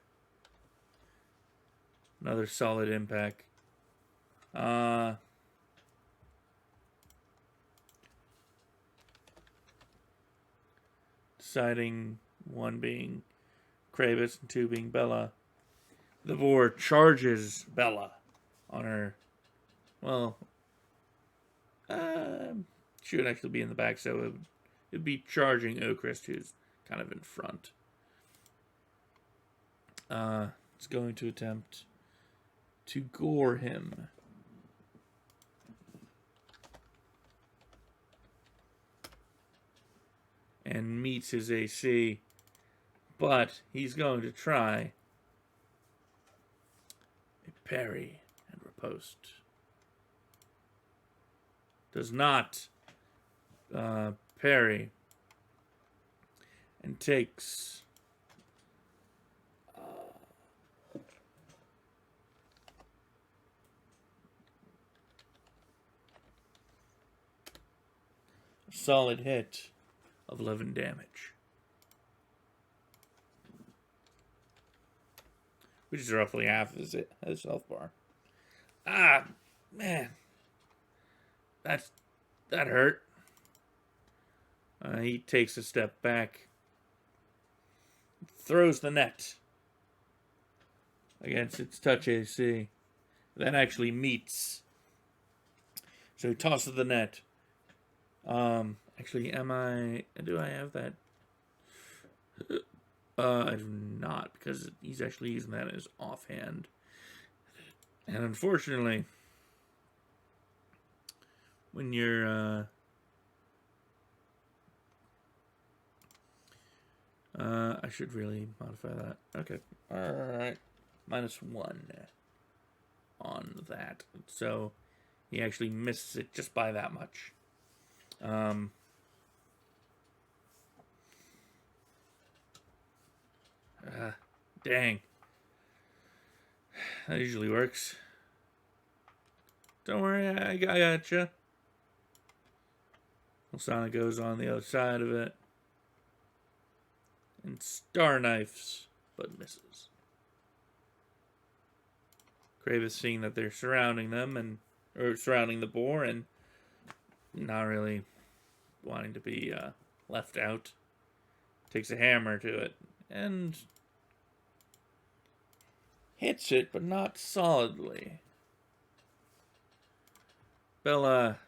Another solid impact. Deciding 1 being Kravis and 2 being Bella. The boar charges Bella on her. Well, she would actually be in the back, so it would be charging Okrist, who's kind of in front. It's going to attempt to gore him. And meets his AC, but he's going to try a parry and riposte. Does not parry and takes a solid hit of 11 damage. Which is roughly half his health bar. Ah, man. That hurt. He takes a step back. Throws the net against its touch AC. That actually meets. So he tosses the net. Actually, do I have that? I do not, because he's actually using that as offhand. And unfortunately, when you're I should really modify that. Okay. Alright. -1 on that. So he actually misses it just by that much. Dang. That usually works. Don't worry, I gotcha. Osana goes on the other side of it. And star knifes, but misses. Kravis, seeing that they're surrounding them or surrounding the boar and not really wanting to be left out, takes a hammer to it and hits it, but not solidly. Bella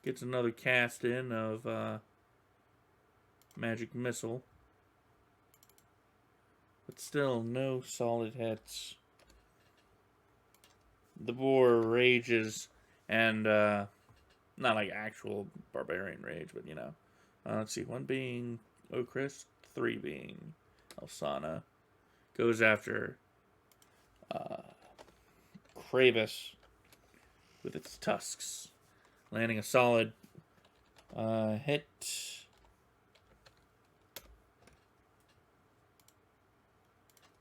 gets another cast in of magic missile, but still no solid hits. The boar rages, and not like actual barbarian rage, but you know. Let's see, 1 being Okris, 3 being Elsana. Goes after Kravis with its tusks, landing a solid hit.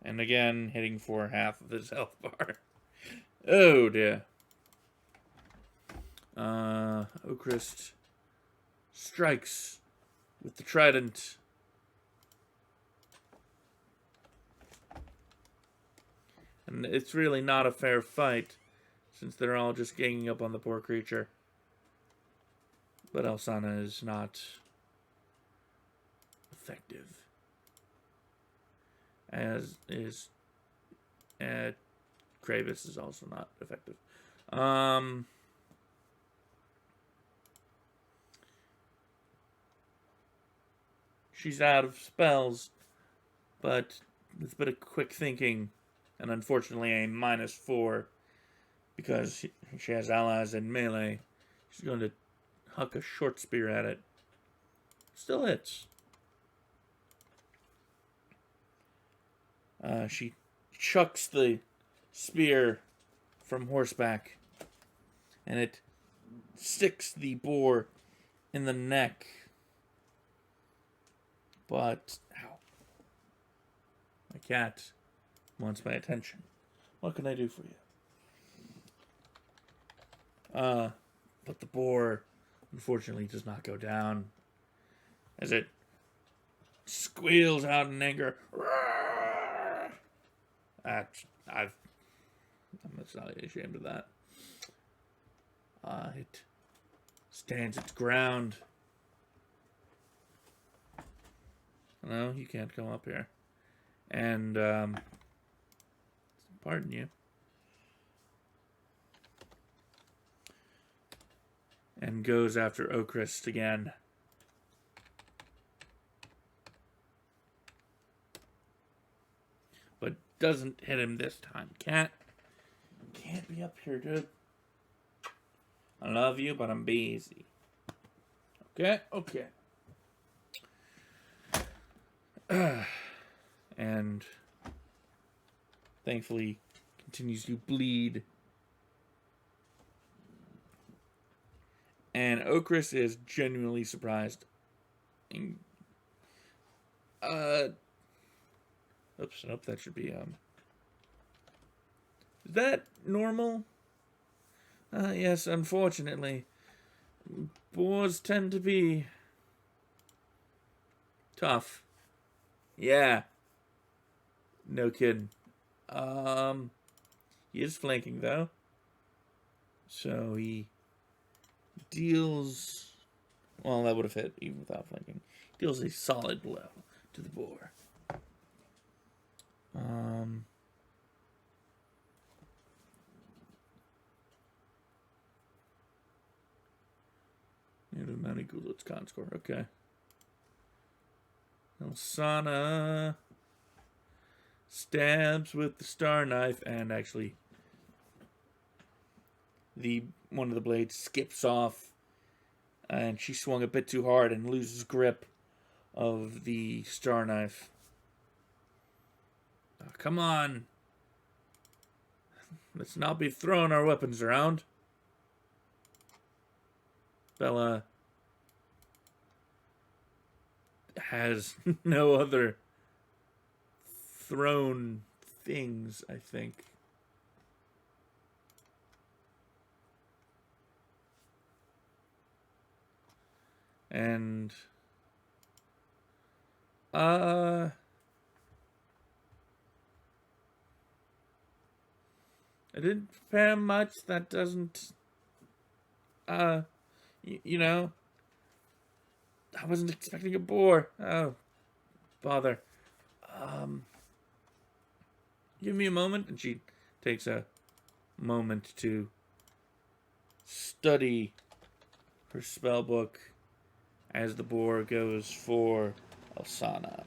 And again, hitting for half of his health bar. Oh dear. Okris strikes with the trident. And it's really not a fair fight, since they're all just ganging up on the poor creature. But Elsana is not effective. As is Kravis is also not effective. She's out of spells, but with a bit of quick thinking, and unfortunately a -4, because she has allies in melee, she's going to huck a short spear at it. Still hits. She chucks the spear from horseback, and it sticks the boar in the neck. But, ow. My cat wants my attention. What can I do for you? But the boar, unfortunately, does not go down, as it squeals out in anger. I'm not ashamed of that. It stands its ground. No, you can't come up here. And, pardon you. And goes after Okris again. But doesn't hit him this time. Can't be up here, dude. I love you, but I'm busy. Okay? Okay. And thankfully continues to bleed. And Okris is genuinely surprised. And, oops, nope, that should be, is that normal? Yes, unfortunately. Boars tend to be tough. Yeah. No kidding. He is flanking, though. So he deals... Well, that would have hit even without flanking. Deals a solid blow to the boar. Native Mounty Goulet's con score. Okay. Elsana stabs with the star knife and actually one of the blades skips off, and she swung a bit too hard and loses grip of the star knife. Oh, come on. Let's not be throwing our weapons around. Bella has no other thrown things, I think. And I didn't prepare much. That doesn't you know, I wasn't expecting a boar. Oh, bother. Give me a moment. And she takes a moment to study her spell book as the boar goes for Alsana.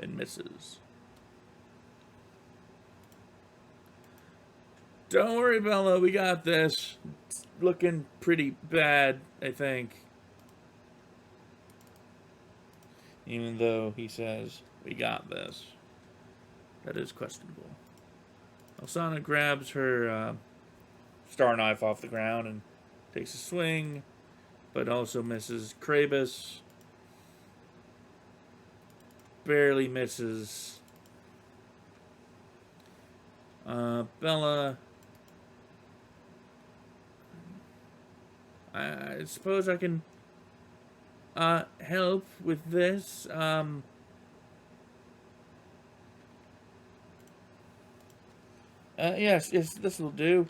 And misses. Don't worry, Bella. We got this. It's looking pretty bad, I think. Even though he says, we got this. That is questionable. Alsana grabs her star knife off the ground and takes a swing, but also misses Krabus. Barely misses. Bella. I suppose I can help with this. Yes, this will do.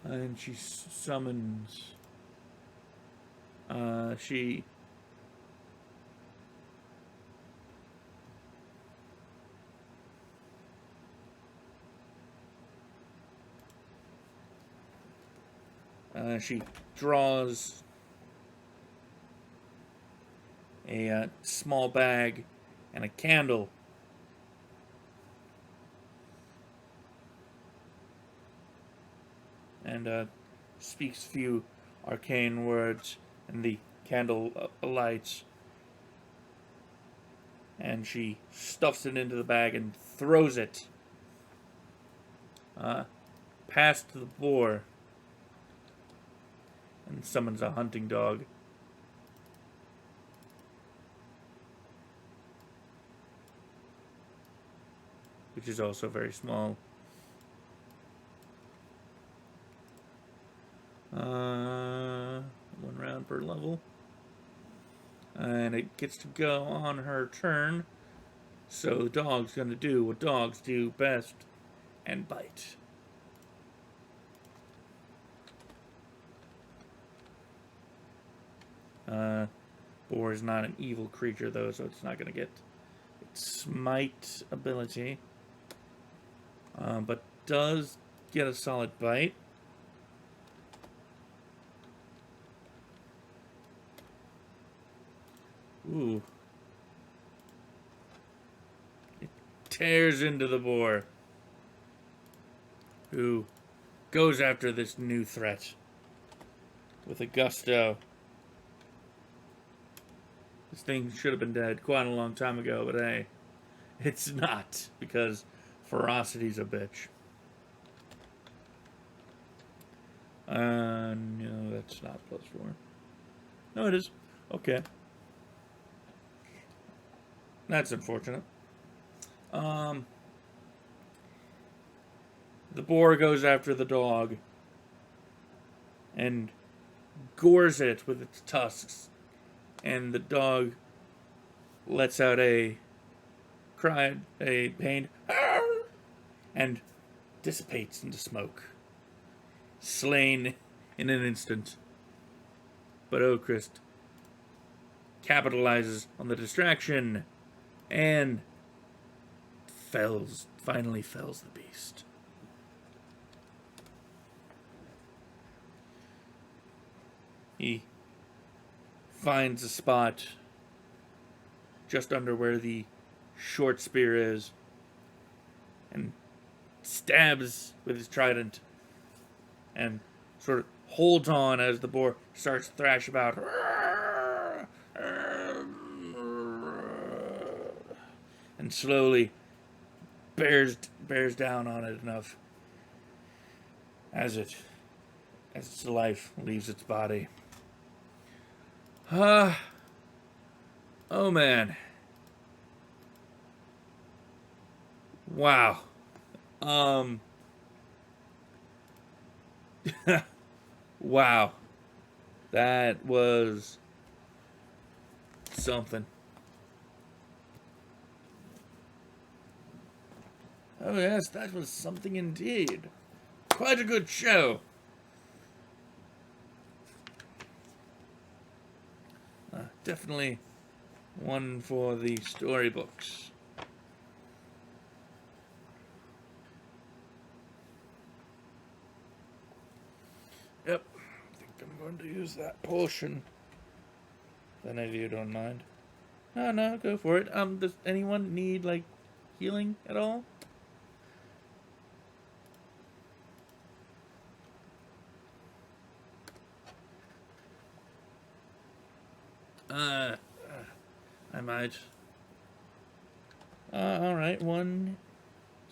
And she summons. She draws a small bag and a candle. And speaks a few arcane words, and the candle lights. And she stuffs it into the bag and throws it past the boar, and summons a hunting dog. Which is also very small. One round per level. And it gets to go on her turn. So the dog's going to do what dogs do best and bite. Boar is not an evil creature, though, so it's not going to get its smite ability. But does get a solid bite. Ooh. It tears into the boar, who goes after this new threat with a gusto. This thing should have been dead quite a long time ago, but hey, it's not, because ferocity's a bitch. No, that's not +4. No, it is. Okay. That's unfortunate. The boar goes after the dog and gores it with its tusks, and the dog lets out a cry, a pained, and dissipates into smoke, slain in an instant. But Oakrist capitalizes on the distraction and finally fells the beast. He finds a spot just under where the short spear is and stabs with his trident and sort of holds on as the boar starts to thrash about. And slowly bears down on it enough as its life leaves its body. Oh man. Wow. Wow. That was something. Oh yes, that was something indeed. Quite a good show. Definitely one for the storybooks. Yep, I think I'm going to use that potion. Then if you don't mind. No, go for it. Does anyone need, like, healing at all? I might. Alright, one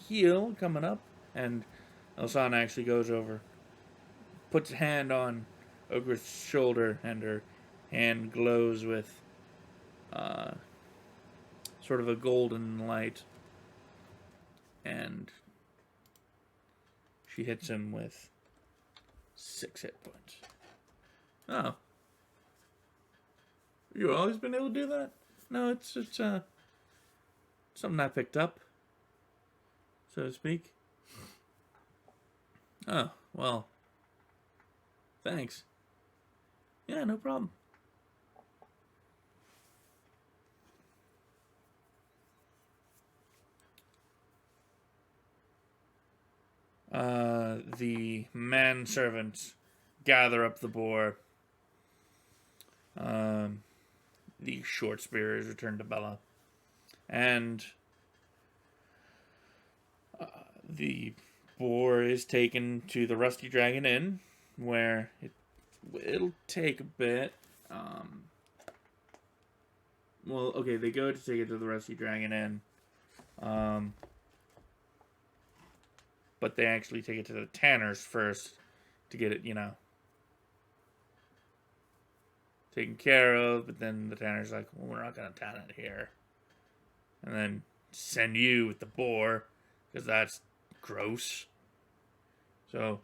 heal coming up. And Elsana actually goes over, puts a hand on Okra's shoulder, and her hand glows with sort of a golden light. And she hits him with 6 hit points. Oh. You've always been able to do that? No, it's something I picked up, so to speak. Oh, well. Thanks. Yeah, no problem. The manservants gather up the boar. The short spear is returned to Bella. And the boar is taken to the Rusty Dragon Inn, where it'll take a bit. Well, okay, they go to take it to the Rusty Dragon Inn. But they actually take it to the Tanners first to get it, taken care of. But then the Tanner's like, well, we're not going to tan it here. And then send you with the boar, because that's gross. So,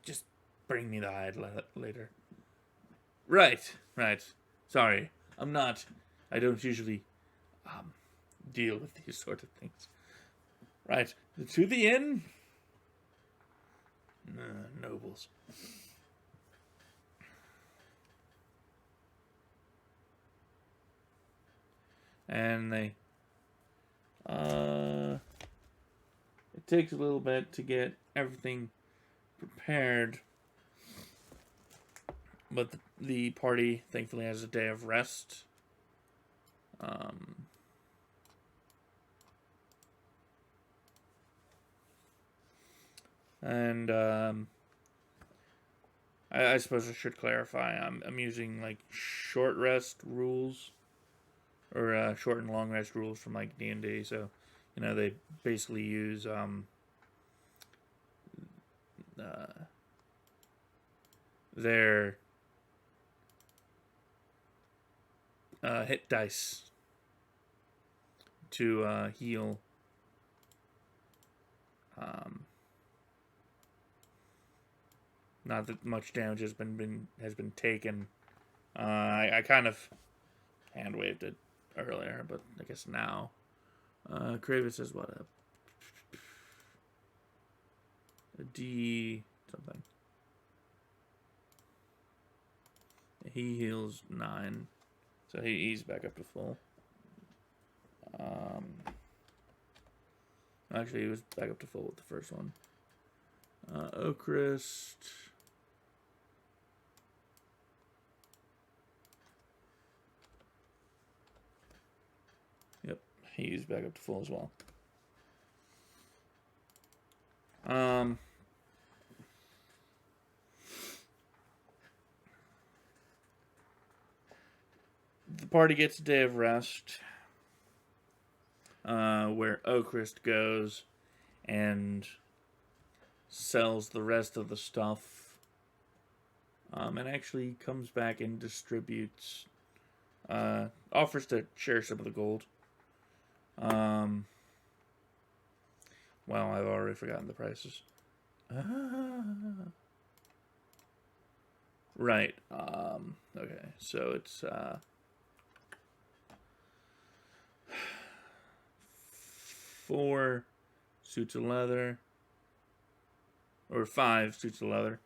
just bring me the hide later. Right. Sorry. I don't usually deal with these sort of things. Right. To the inn. Nobles. And they... it takes a little bit to get everything prepared. But the party, thankfully, has a day of rest. And I suppose I should clarify. I'm using like short rest rules, or short and long rest rules from like D&D. So they basically use their hit dice to heal. Not that much damage has been taken. I kind of hand waved it earlier, but I guess now. Kravis says what, a D something. He heals 9, so he's back up to full. Actually, he was back up to full with the first one. Okrist. Yep, he's back up to full as well. The party gets a day of rest, where Oakrist goes and sells the rest of the stuff, and actually comes back and distributes, offers to share some of the gold. Well, I've already forgotten the prices. Right. Okay, so it's 4 suits of leather, or 5 suits of leather.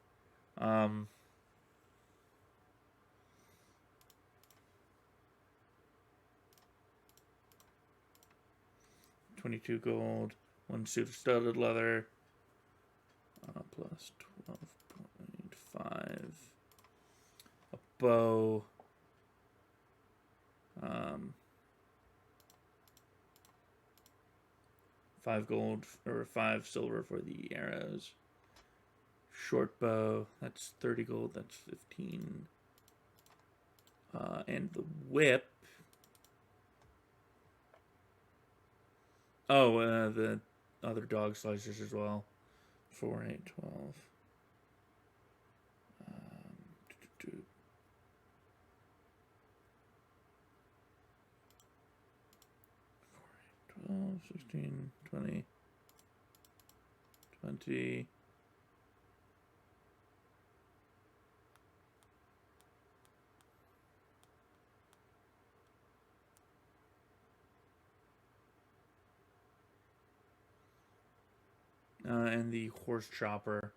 22 gold, 1 suit of studded leather, plus 12.5. A bow. 5 gold, or 5 silver for the arrows. Short bow, that's 30 gold, that's 15. And the whip. Oh, the other dog slicers as well. 4, 8, 12. 12, 16, 20, 20. And the horse chopper.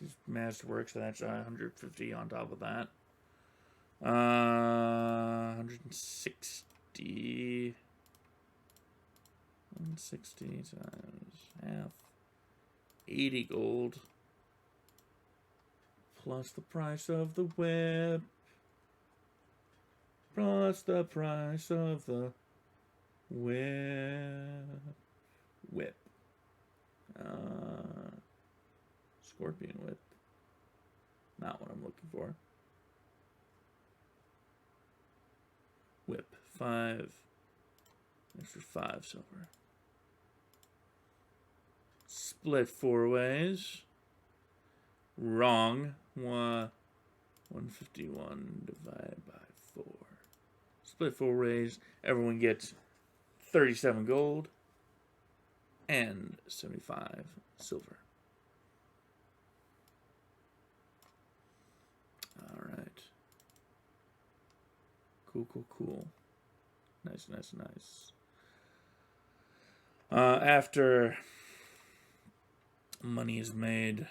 It's masterwork, so that's 150 on top of that. 160. 160 times half. 80 gold. Plus the price of the whip. Plus the price of the whip. Scorpion whip. Not what I'm looking for. Whip. 5. Extra 5 silver. Split 4 ways. Wrong. 151 divided by 4. Split 4 ways. Everyone gets 37 gold and 75 silver. Alright. Cool. Nice. After money is made,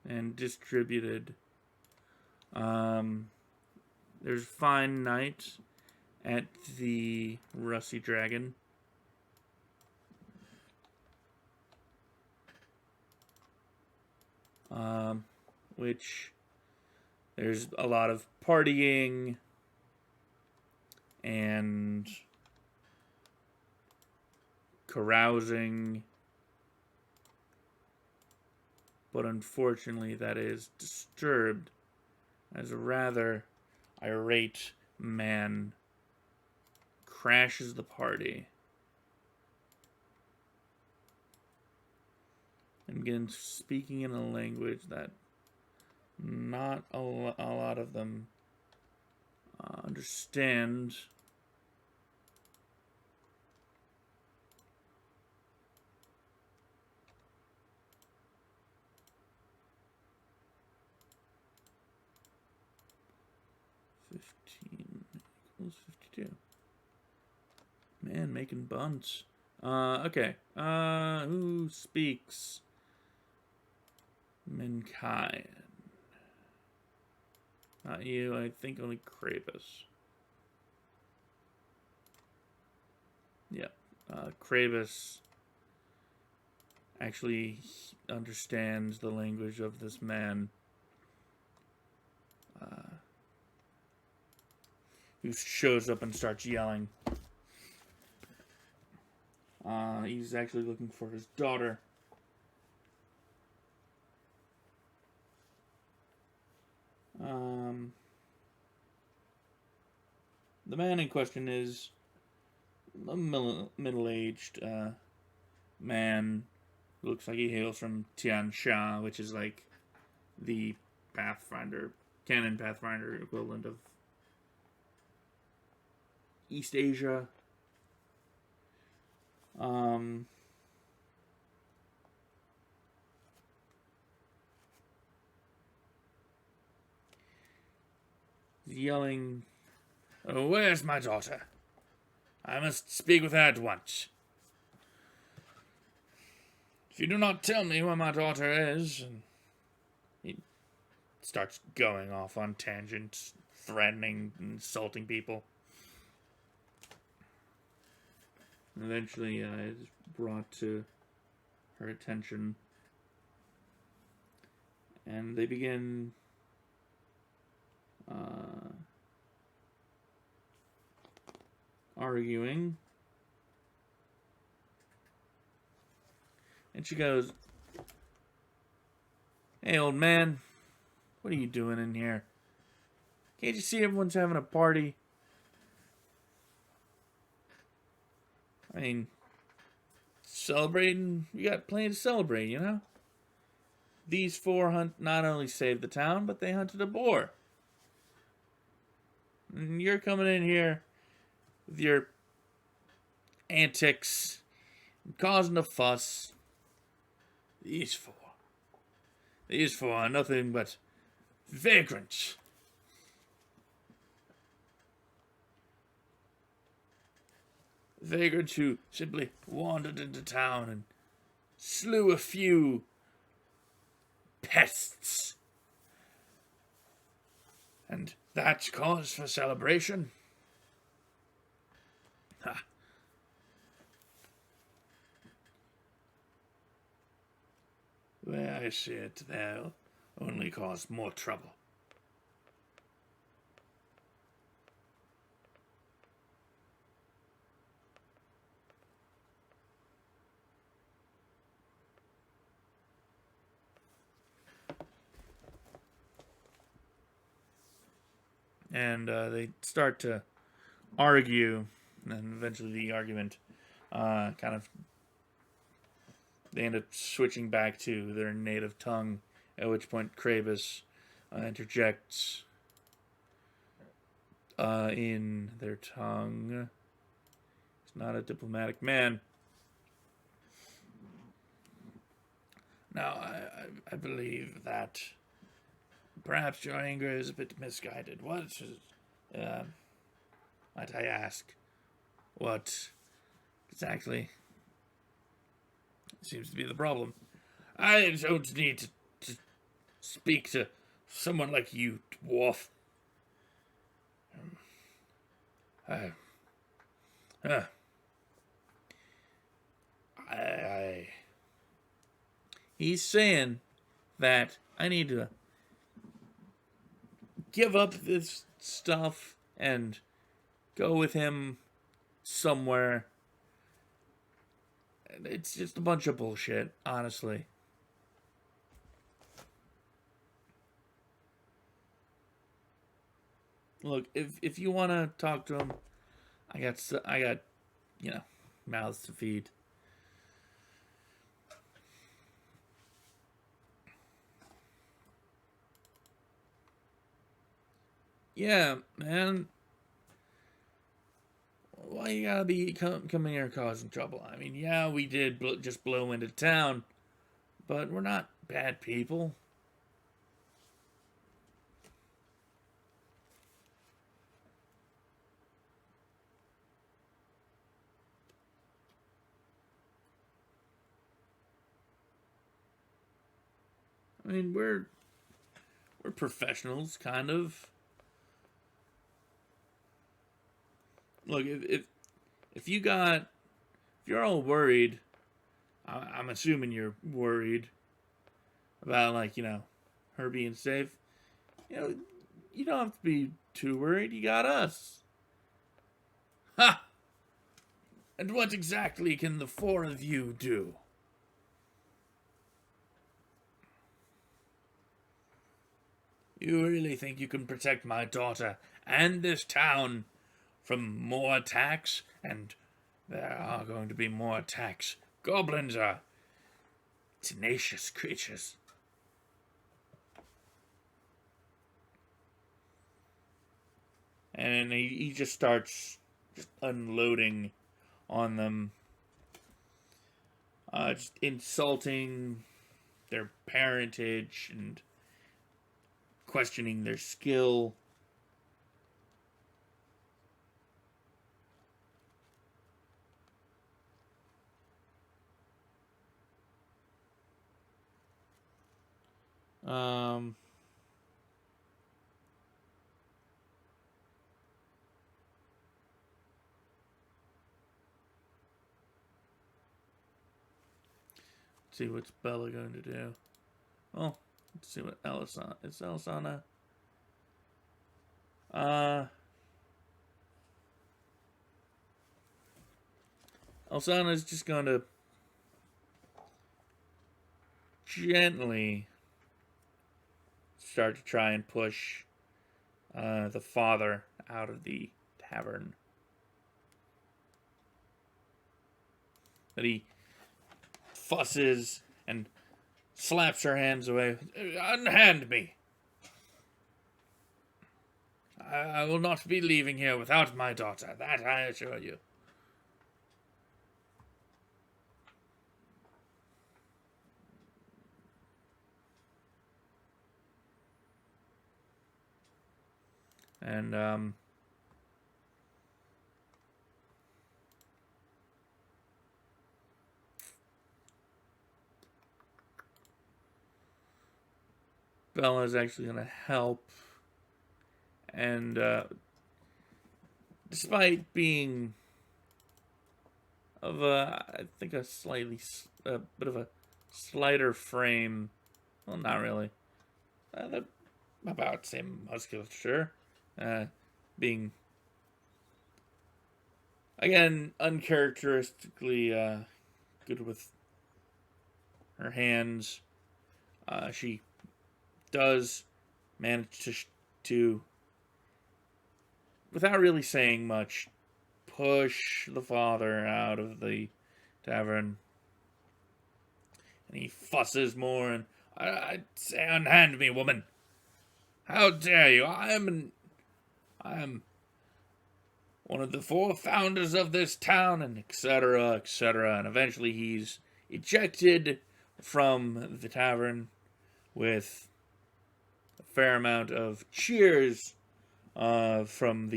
and distributed, there's fine night at the Rusty Dragon. Which there's a lot of partying and carousing, but unfortunately that is disturbed as a rather irate man crashes the party and begins speaking in a language that not a lot of them understand. Equals 52. Man, making buns. Okay. Who speaks Mankind? Not you, I think only Kravis. Yep. Kravis actually understands the language of this man, who shows up and starts yelling. He's actually looking for his daughter. The man in question is a middle-aged man who looks like he hails from Tiansha, which is like the canon Pathfinder equivalent of East Asia. He's yelling, "Oh, where's my daughter? I must speak with her at once. If you do not tell me where my daughter is..." And he starts going off on tangents, threatening, insulting people. And eventually, it's brought to her attention, and they begin arguing. And she goes, "Hey, old man, what are you doing in here? Can't you see everyone's having a party? I mean, celebrating, you got plenty to celebrate, you know? These four not only saved the town, but they hunted a boar. And you're coming in here with your antics and causing a fuss. These four are nothing but vagrants. Vagrants who simply wandered into town and slew a few pests. And that's cause for celebration? Ha. Where I see it, they'll only cause more trouble. And they start to argue, and eventually the argument they end up switching back to their native tongue, at which point Kravis interjects in their tongue. He's not a diplomatic man. Now, I believe that perhaps your anger is a bit misguided. Might I ask, what exactly seems to be the problem? I don't need to speak to someone like you, dwarf. He's saying that I need to give up this stuff and go with him somewhere. It's just a bunch of bullshit, honestly. Look, if you want to talk to him, I got, mouths to feed. Yeah, man. Why you gotta be coming here causing trouble? I mean, yeah, we did just blow into town, but we're not bad people. I mean, we're professionals, kind of. Look, if you're all worried I'm assuming you're worried about, like, her being safe. You don't have to be too worried. You got us. Ha! And what exactly can the four of you do? You really think you can protect my daughter and this town from more attacks? And there are going to be more attacks. Goblins are tenacious creatures. And he just starts just unloading on them, just insulting their parentage and questioning their skill. Um, let's see what's Bella going to do. Oh, let's see what Elisana is. Elisana. Elisana's just going to gently start to try and push the father out of the tavern. But he fusses and slaps her hands away. Unhand me. I will not be leaving here without my daughter. That I assure you. And Bella is actually going to help. And despite being of I think a bit of a slighter frame, well, not really. About same musculature, being again uncharacteristically good with her hands. She does manage to, without really saying much, push the father out of the tavern. And he fusses more and, I say, unhand me, woman. How dare you? I am one of the four founders of this town, and etc., etc. And eventually he's ejected from the tavern with a fair amount of cheers from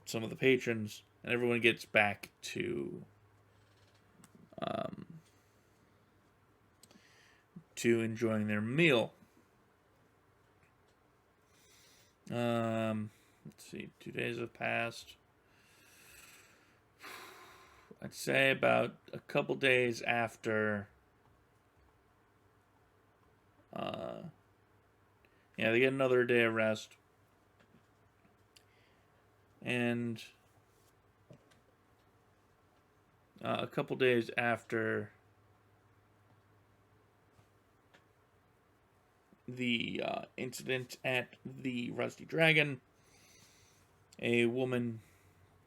some of the patrons, and everyone gets back to enjoying their meal. Let's see, 2 days have passed. I'd say about a couple days after. They get another day of rest. And a couple days after the incident at the Rusty Dragon, a woman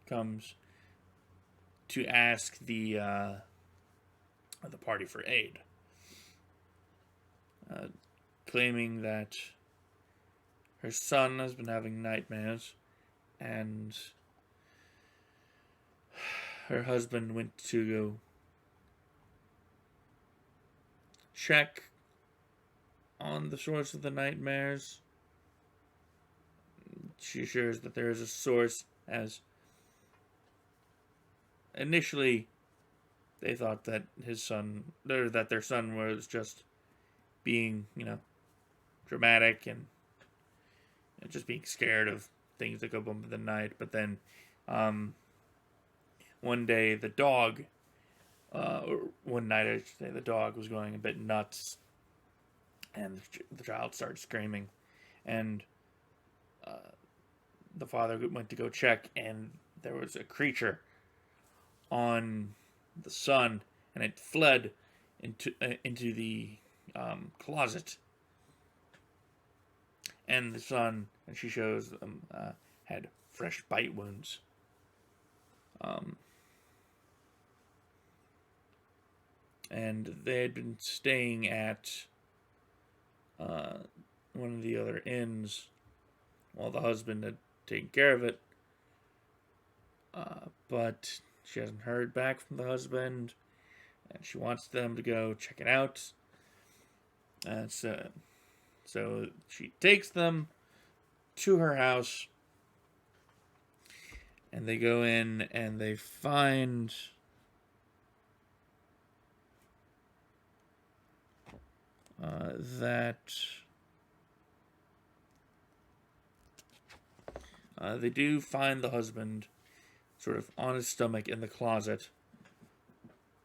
comes to ask the party for aid, claiming that her son has been having nightmares, and her husband went to go check on the source of the nightmares. She assures that there is a source, as initially they thought that their son was just being, dramatic and one one day the dog, or one night I should say, the dog was going a bit nuts, and the child started screaming, and the father went to go check, and there was a creature on the son, and it fled into the closet. And the son, and she shows them, had fresh bite wounds. And they had been staying at one of the other inns while the husband had taken care of it. But she hasn't heard back from the husband, and she wants them to go check it out. And so she takes them to her house, and they go in and they find that they do find the husband sort of on his stomach in the closet,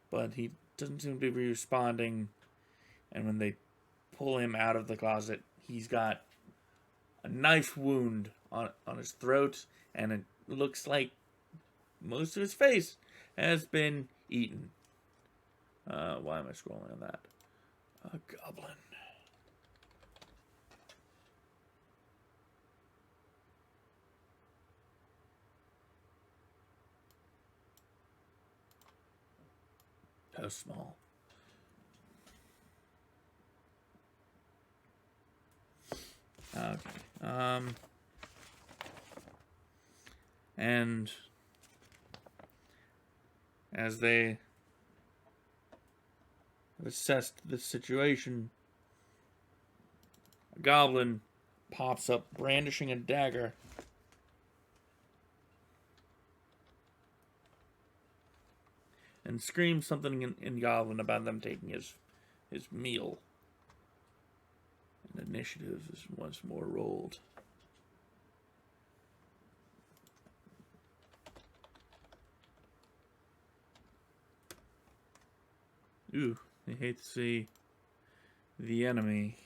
but he doesn't seem to be responding. And when they pull him out of the closet, he's got a knife wound on his throat, and it looks like most of his face has been eaten. Why am I scrolling on that? A goblin. How small. Okay. And as they assessed the situation, a goblin pops up brandishing a dagger. And screams something in Goblin about them taking his meal. And initiative is once more rolled. Ooh, I hate to see the enemy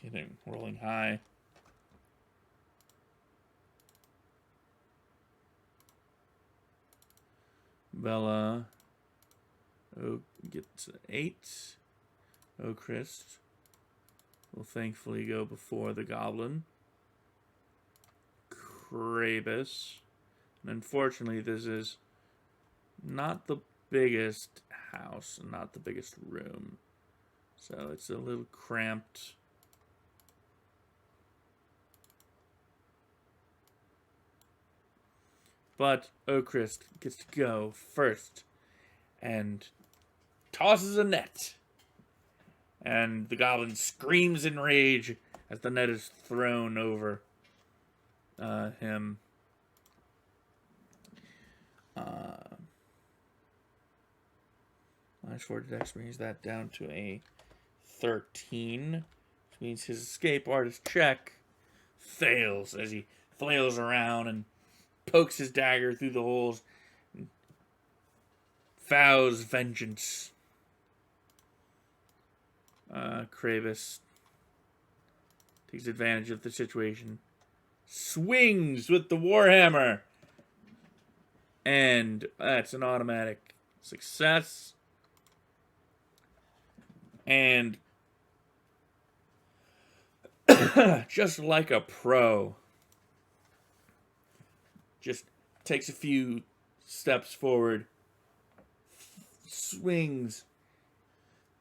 rolling high. Bella gets 8. Christ will thankfully go before the goblin. Krabus. And unfortunately, this is not the biggest house, not the biggest room. So it's a little cramped. But Ocrist gets to go first and tosses a net. And the goblin screams in rage as the net is thrown over him. -4 Dex brings that down to a 13, which means his escape artist check fails as he flails around and pokes his dagger through the holes and vows vengeance. Krabus takes advantage of the situation, swings with the warhammer, and that's an automatic success. And just like a pro, just takes a few steps forward, swings,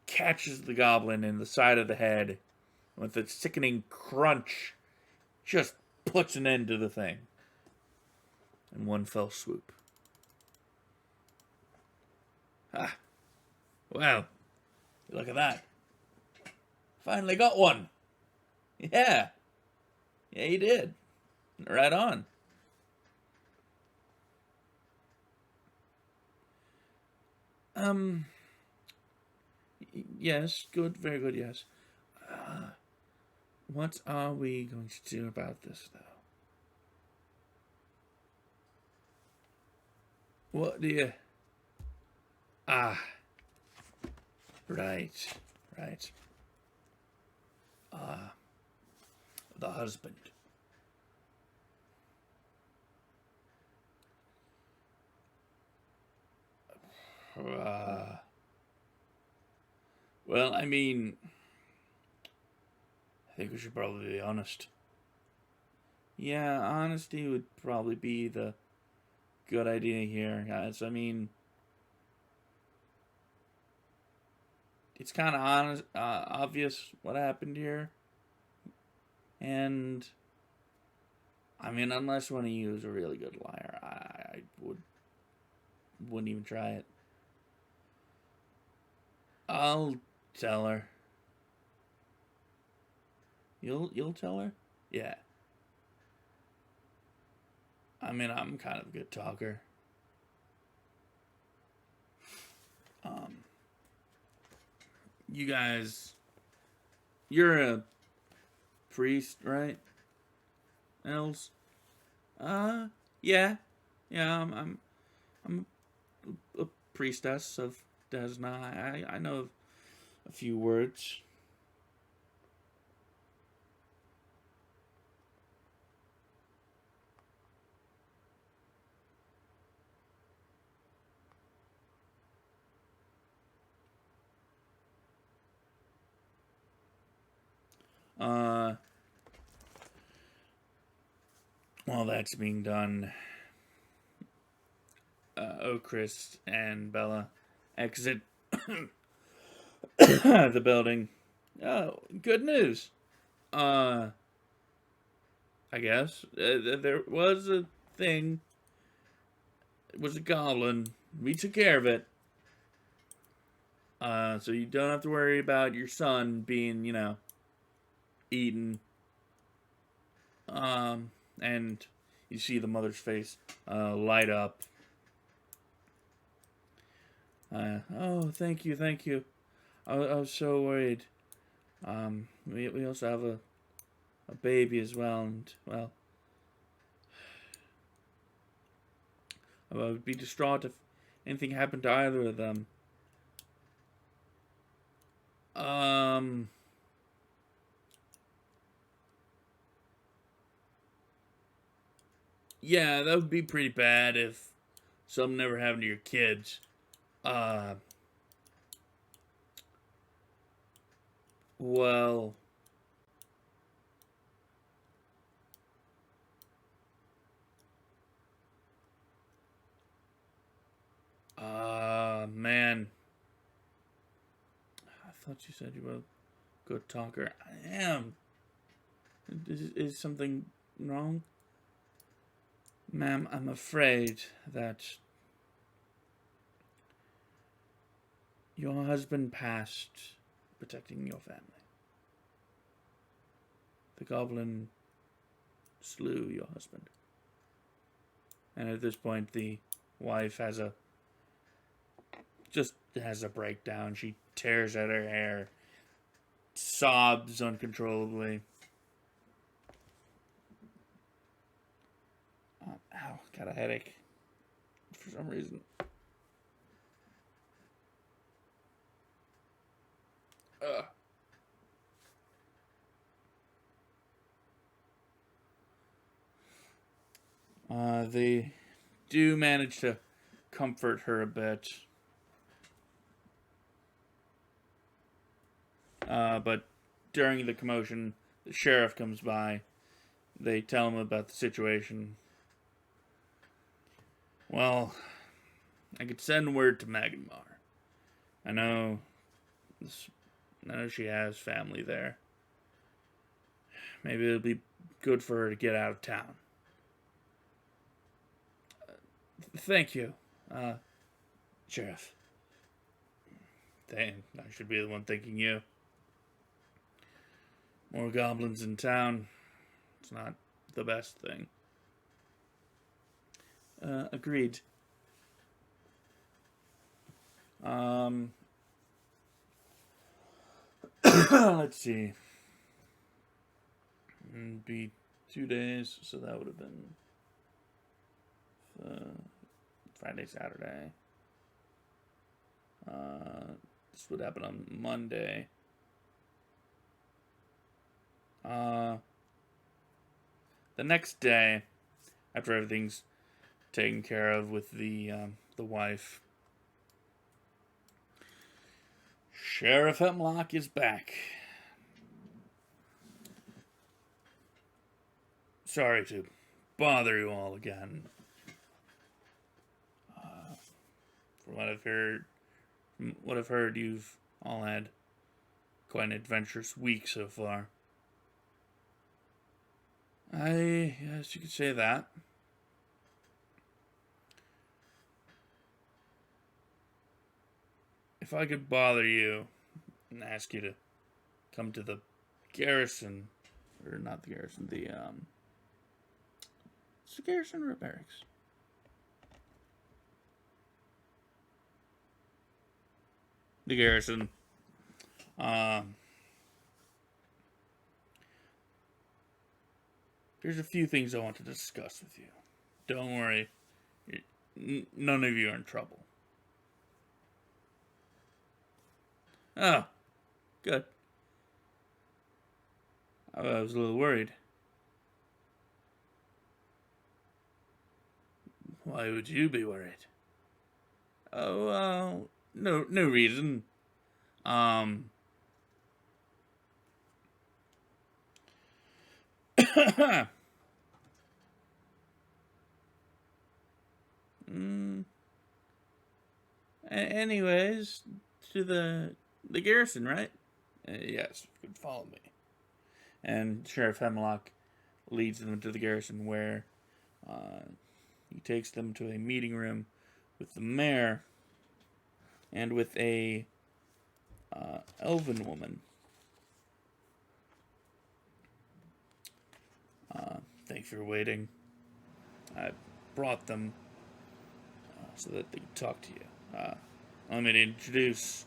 catches the goblin in the side of the head, with a sickening crunch, just puts an end to the thing in one fell swoop. Ah, well, look at that. Finally got one. Yeah, he did. Right on. Yes, good, very good, yes. What are we going to do about this, though? What do you Ah, right, right. The husband. Uh, well, I mean, I think we should probably be honest. Yeah, honesty would probably be the good idea here, guys. I mean, it's kind of honest, obvious what happened here, and I mean, unless one of you is a really good liar, I wouldn't even try it. I'll tell her. You'll tell her? Yeah. I mean, I'm kind of a good talker. Um, you guys, you're a priest, right? Els? Yeah, yeah. I'm a priestess of Desna. I know a few words. Uh, while that's being done, Okris and Bella exit the building. Oh, good news. I guess there was a thing. It was a goblin. We took care of it. So you don't have to worry about your son being, eaten. And you see the mother's face light up. Oh, thank you, thank you. I was so worried. We also have a baby as well, and well, I would be distraught if anything happened to either of them. Um, yeah, that would be pretty bad if something never happened to your kids. Uh, well, man, I thought you said you were a good talker. I am. Is something wrong? Ma'am, I'm afraid that your husband passed protecting your family. The goblin slew your husband. And at this point, the wife has a breakdown. She tears at her hair, sobs uncontrollably. Ow, got a headache for some reason. Ugh. They do manage to comfort her a bit. But during the commotion, the sheriff comes by. They tell him about the situation. Well, I could send word to Magmar. I know she has family there. Maybe it'll be good for her to get out of town. Thank you, Sheriff. Dang, I should be the one thanking you. More goblins in town. It's not the best thing. Agreed. Let's see. It'd be 2 days, so that would have been Friday, Saturday. This would happen on Monday. The next day, after everything's taken care of with the wife, Sheriff Hemlock is back. Sorry to bother you all again. From what I've heard, you've all had quite an adventurous week so far. Yes, you could say that. If I could bother you and ask you to come to the garrison, or not the garrison, it's the garrison or barracks? The garrison. There's a few things I want to discuss with you. Don't worry, none of you are in trouble. Oh, good. I was a little worried. Why would you be worried? Oh, no reason. mm, anyways, to the garrison, right? Yes, you can follow me. And Sheriff Hemlock leads them to the garrison, where he takes them to a meeting room with the mayor and with a elven woman. Thanks for waiting. I brought them so that they could talk to you. Let me introduce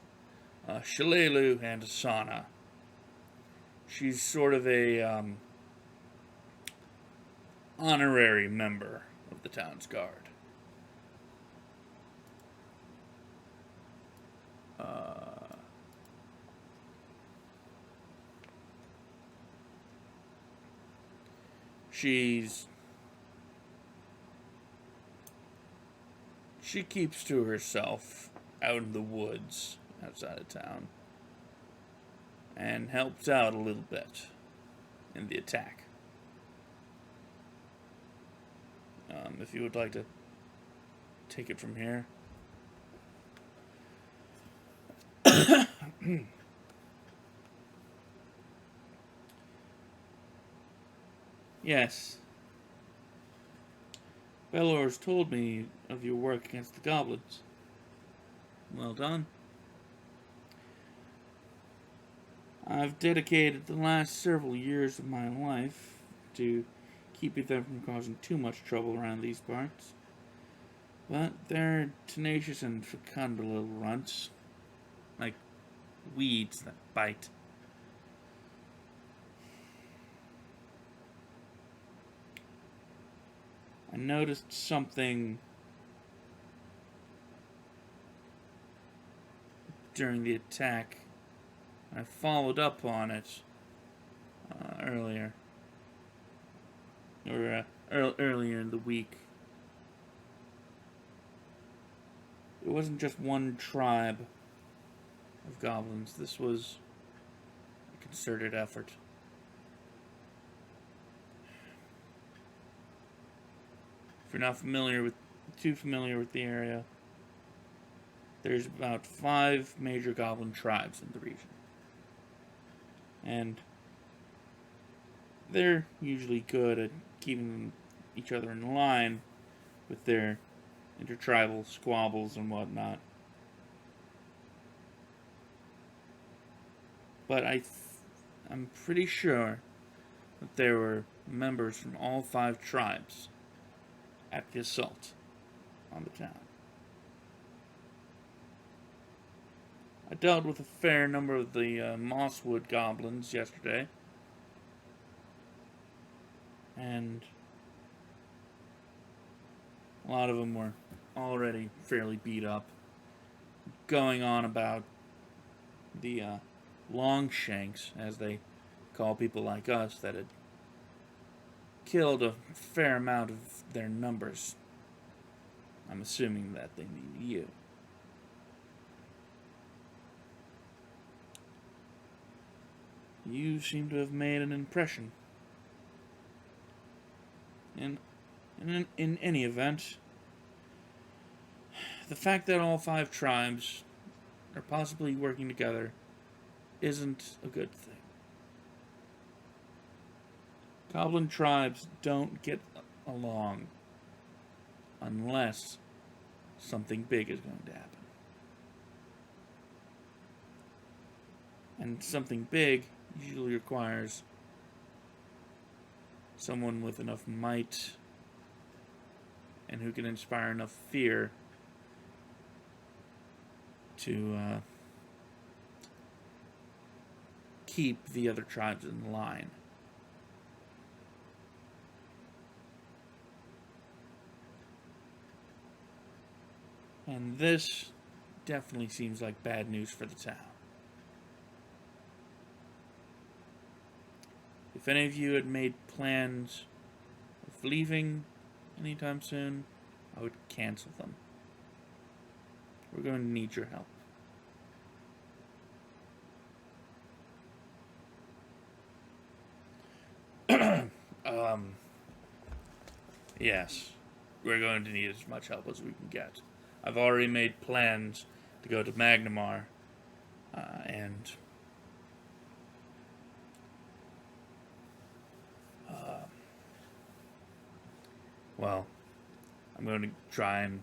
Shalelu and Asana. She's sort of a honorary member of the town's guard. She keeps to herself out in the woods outside of town and helps out a little bit in the attack. If you would like to take it from here. Yes. Belor's told me of your work against the goblins. Well done. I've dedicated the last several years of my life to keeping them from causing too much trouble around these parts. But they're tenacious and fecund little runts. Like weeds that bite. I noticed something during the attack. I followed up on it earlier. Or earlier in the week. It wasn't just one tribe of goblins. This was a concerted effort. If you're not too familiar with the area, there's about 5 major goblin tribes in the region. And they're usually good at keeping each other in line with their intertribal squabbles and whatnot. But I'm pretty sure that there were members from all 5 tribes at the assault on the town. I dealt with a fair number of the Mosswood goblins yesterday, and a lot of them were already fairly beat up. going on about the Longshanks, as they call people like us, that had killed a fair amount of their numbers. I'm assuming that they mean you. You seem to have made an impression. And in any event, the fact that all 5 tribes are possibly working together isn't a good thing. Goblin tribes don't get along unless something big is going to happen. And something big usually requires someone with enough might and who can inspire enough fear to keep the other tribes in line. And this definitely seems like bad news for the town. If any of you had made plans of leaving anytime soon, I would cancel them. We're going to need your help. Yes, we're going to need as much help as we can get. I've already made plans to go to Magnamar, and well, I'm going to try and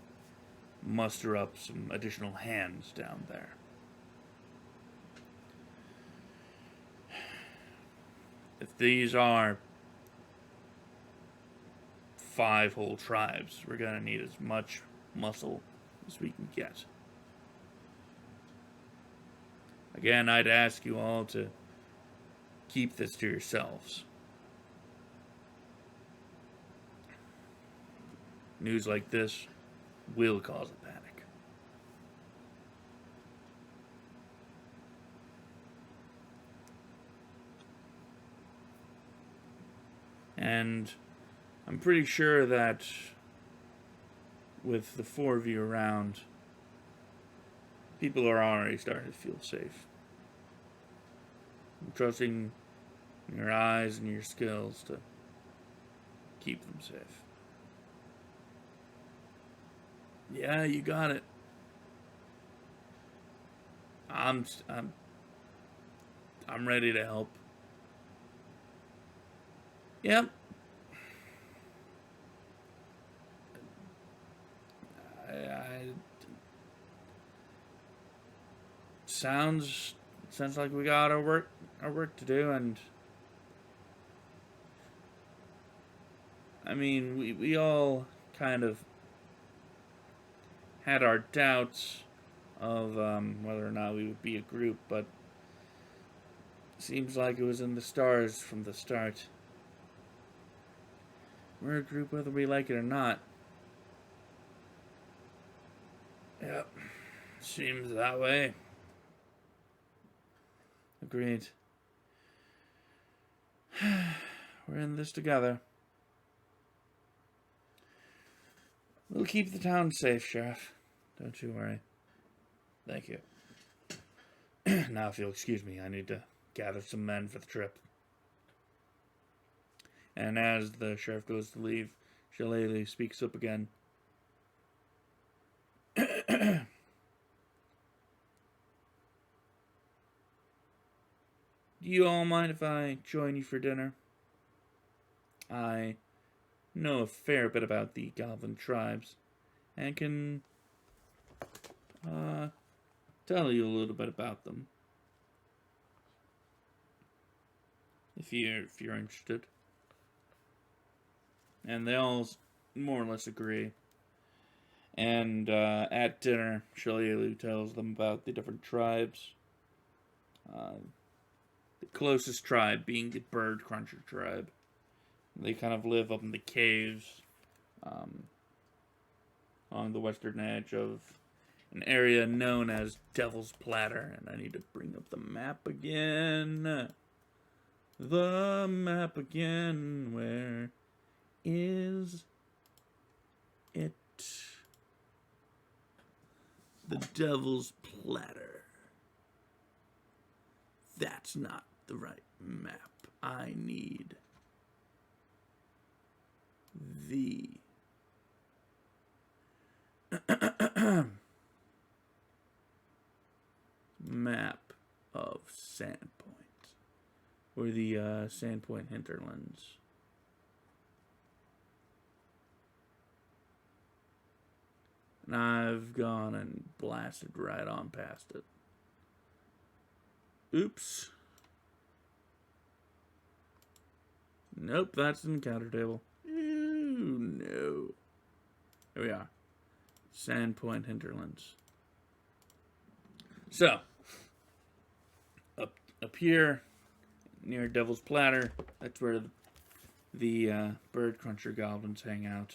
muster up some additional hands down there. If these are 5 whole tribes, we're going to need as much muscle as we can get. Again, I'd ask you all to keep this to yourselves. News like this will cause a panic. And I'm pretty sure that with the 4 of you around, people are already starting to feel safe. I'm trusting your eyes and your skills to keep them safe. Yeah, you got it. I'm ready to help. Yep. Sounds like we got our work to do, and I mean we all kind of had our doubts of whether or not we would be a group, but seems like it was in the stars from the start. We're a group whether we like it or not. Yep, seems that way. Agreed. We're in this together. We'll keep the town safe, Sheriff. Don't you worry. Thank you. Now, if you'll excuse me, I need to gather some men for the trip. And as the sheriff goes to leave, Shillelagh speaks up again. Do you all mind if I join you for dinner? I know a fair bit about the Goblin tribes, and can tell you a little bit about them, if you're interested. And they all more or less agree. And at dinner, Shillelagh tells them about the different tribes. The closest tribe being the Bird Cruncher tribe. They kind of live up in the caves on the western edge of an area known as Devil's Platter. And I need to bring up the map again. The map again. Where is it? The Devil's Platter. That's not the right map. I need the map of Sandpoint, or the Sandpoint hinterlands. And I've gone and blasted right on past it. Oops. Nope, that's an encounter table. Ooh, no. Here we are. Sandpoint hinterlands. So, up here, near Devil's Platter, that's where the bird cruncher goblins hang out.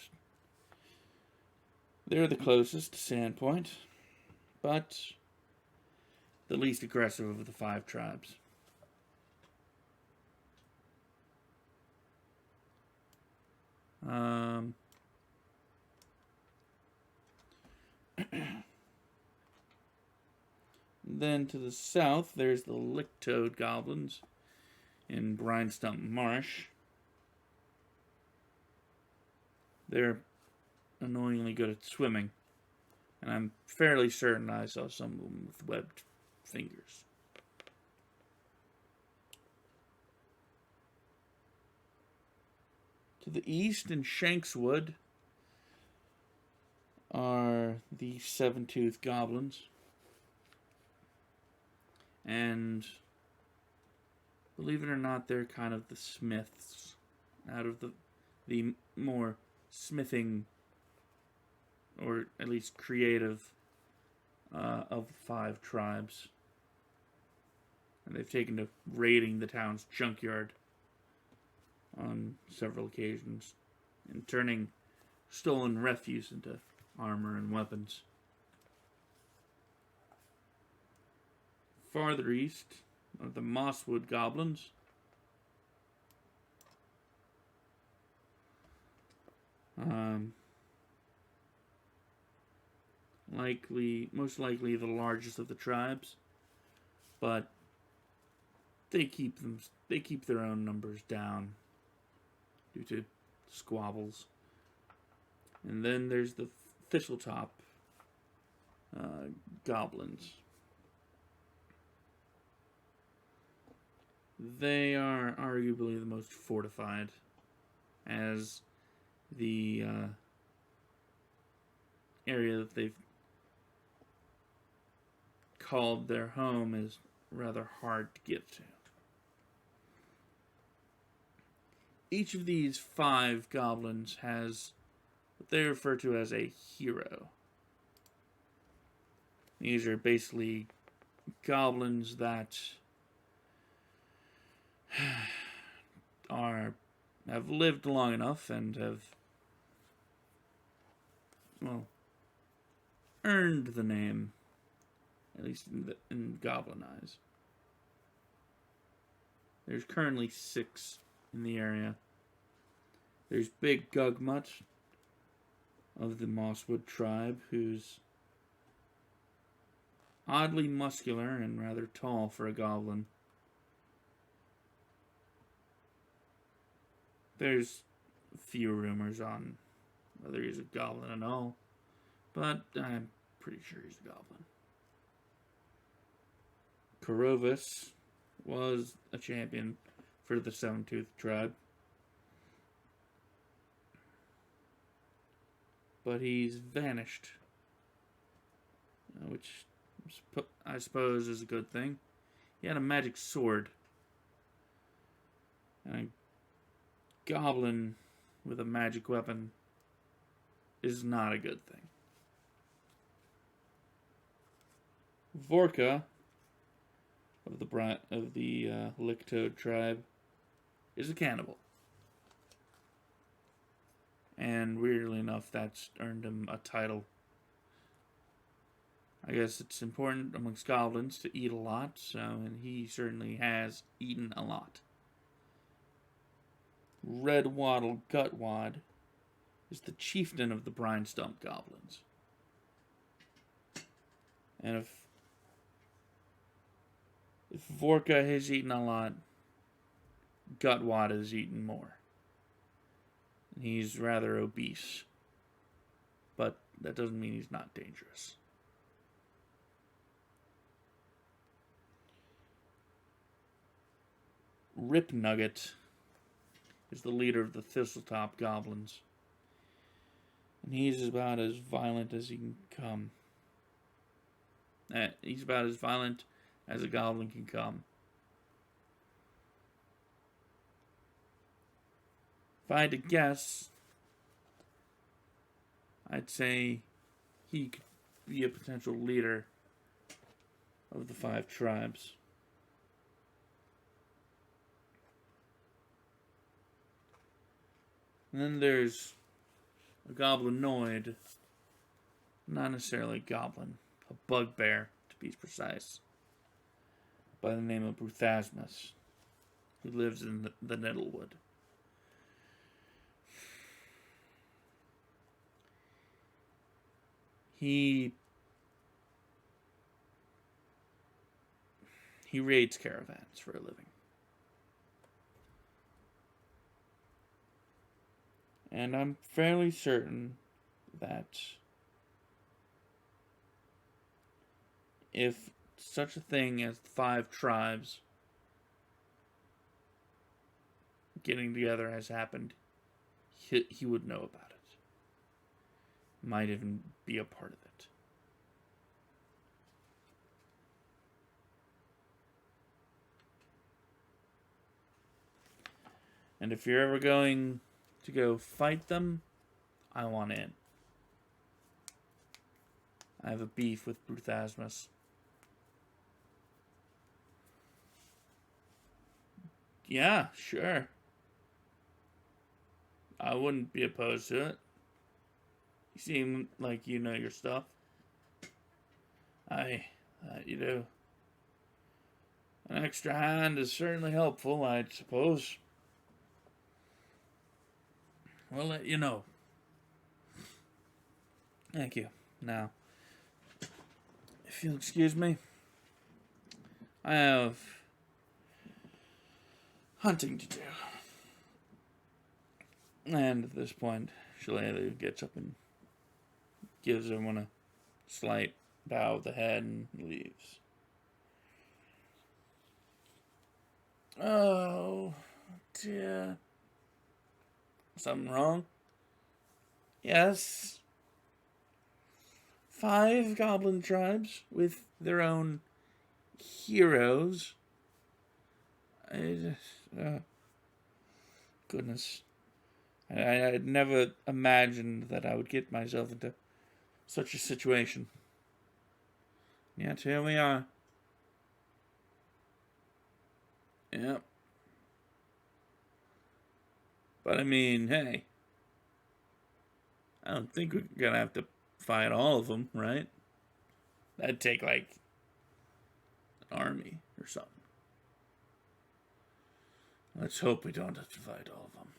They're the closest to Sandpoint, but the least aggressive of the 5 tribes. Then to the south, there's the Licktoad goblins in Brindstump Marsh. They're annoyingly good at swimming, and I'm fairly certain I saw some of them with webbed fingers. To the east in Shankswood are the 7-tooth goblins. And believe it or not, they're kind of the smiths out of the more smithing, or at least creative, of the 5 tribes. And they've taken to raiding the town's junkyard on several occasions and turning stolen refuse into armor and weapons. Farther east are the Mosswood goblins. Most likely the largest of the tribes, but they keep their own numbers down due to squabbles. And then there's the Thistletop goblins. They are arguably the most fortified, as the area that they've called their home is rather hard to get to. Each of these 5 goblins has what they refer to as a hero. These are basically goblins that have lived long enough and have, well, earned the name, at least in goblin eyes. There's currently 6 in the area. There's Big Gugmut of the Mosswood tribe, who's oddly muscular and rather tall for a goblin. There's a few rumors on whether he's a goblin at all, but I'm pretty sure he's a goblin. Korovus was a champion for the 7-tooth tribe, but he's vanished, which I suppose is a good thing. He had a magic sword, and a goblin with a magic weapon is not a good thing. Vorka of the Licktoad tribe is a cannibal, and weirdly enough, that's earned him a title I guess it's important amongst goblins to eat a lot, so, and he certainly has eaten a lot. Red Waddle Gutwad is the chieftain of the Brine Stump Goblins. And if Vorka has eaten a lot, Gutwad has eaten more. He's rather obese, but that doesn't mean he's not dangerous. Rip Nugget is the leader of the Thistletop Goblins. And he's about as violent as he can come. He's about as violent as a goblin can come. If I had to guess, I'd say he could be a potential leader of the 5 tribes. And then there's a goblinoid, not necessarily a goblin, a bugbear to be precise, by the name of Bruthasmus, who lives in the Nettlewood. He raids caravans for a living. And I'm fairly certain that if such a thing as 5 tribes getting together has happened, he would know about it. Might even be a part of it. And if you're ever going to go fight them, I want in. I have a beef with Bruthasmus. Yeah, sure. I wouldn't be opposed to it. You seem like you know your stuff. You know. An extra hand is certainly helpful, I suppose. We'll let you know. Thank you. Now, if you'll excuse me, I have hunting to do. And at this point, Shillelagh gets up and gives everyone a slight bow of the head and leaves. Oh, dear. Something wrong? Yes. 5 goblin tribes with their own heroes. Goodness. I had never imagined that I would get myself into such a situation. Yet here we are. Yep. But I mean, hey. I don't think we're gonna have to fight all of them, right? That'd take like an army or something. Let's hope we don't have to fight all of them.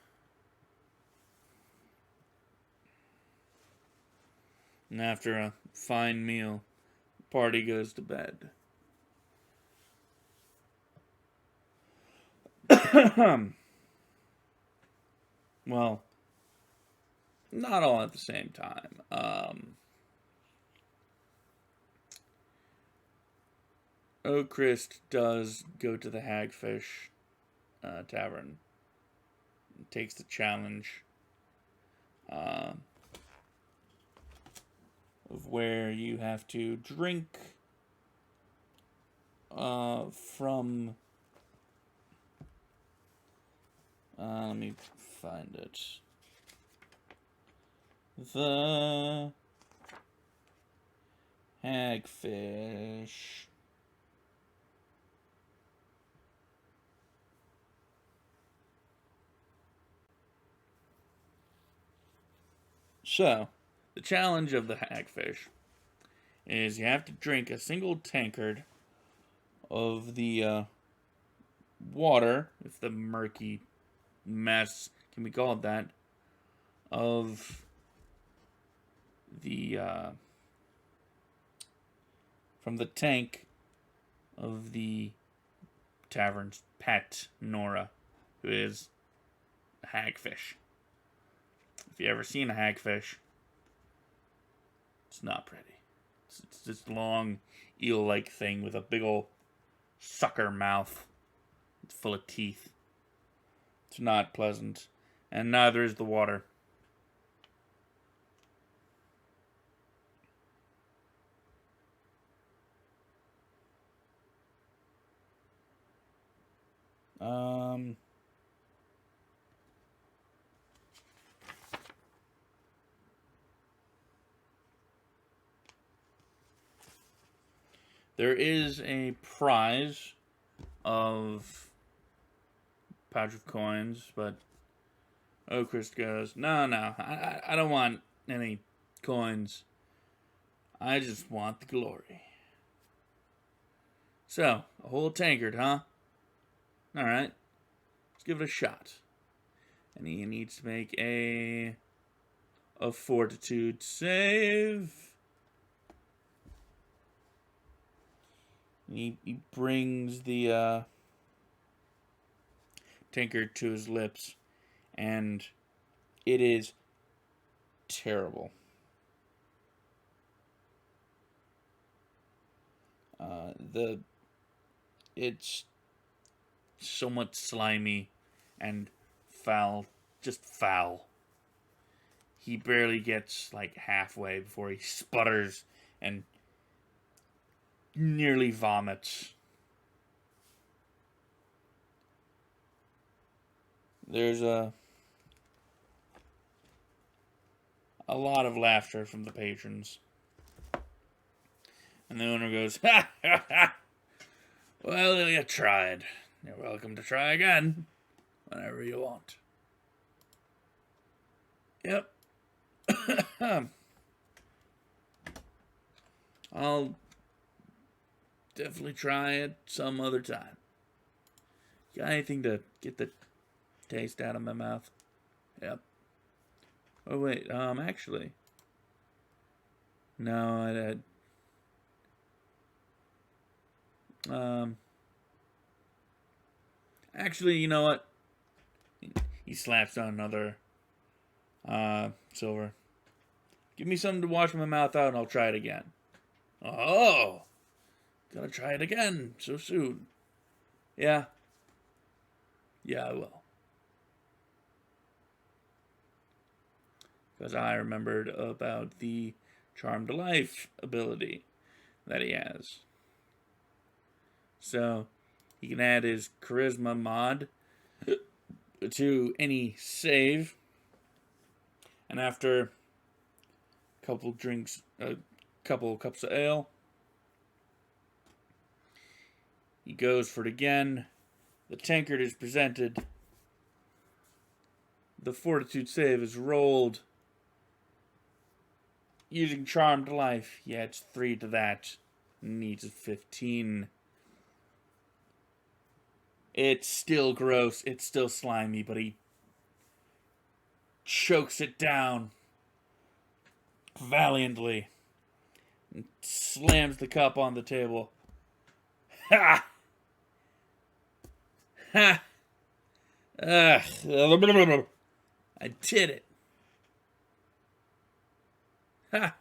And after a fine meal, the party goes to bed. Well, not all at the same time. Oakrist does go to the Hagfish Tavern. Takes the challenge of where you have to drink from... let me find it. The Hagfish. So, the challenge of the Hagfish is you have to drink a single tankard of the water, if the murky mess can be called that, of the from the tank of the tavern's pet, Nora, who is a hagfish. If you ever seen a hagfish, it's not pretty. It's this long, eel-like thing with a big ol' sucker mouth. It's full of teeth. It's not pleasant, and neither is the water. There is a prize of pouch of coins, but Oakhurst goes, no, I don't want any coins. I just want the glory. So, a whole tankard, huh? Alright, let's give it a shot. And he needs to make a fortitude save. He brings the tankard to his lips, and it is terrible. It's somewhat slimy and foul, just foul. He barely gets like halfway before he sputters and nearly vomits. There's a lot of laughter from the patrons. And the owner goes, ha ha ha! Well, you tried. You're welcome to try again whenever you want. Yep. I'll definitely try it some other time. Got anything to get the taste out of my mouth? Yep. Oh, wait. Actually. No, actually, you know what? He slaps down another silver. Give me something to wash my mouth out and I'll try it again. Oh! Gotta try it again so soon. Yeah. Yeah, I will. Because I remembered about the Charmed Life ability that he has. So, he can add his Charisma mod to any save. And after a couple cups of ale, he goes for it again. The tankard is presented. The fortitude save is rolled. Using Charmed Life, he adds 3 to that. Needs a 15. It's still gross. It's still slimy, but he chokes it down valiantly and slams the cup on the table. Ha! Ha! I did it. Ha!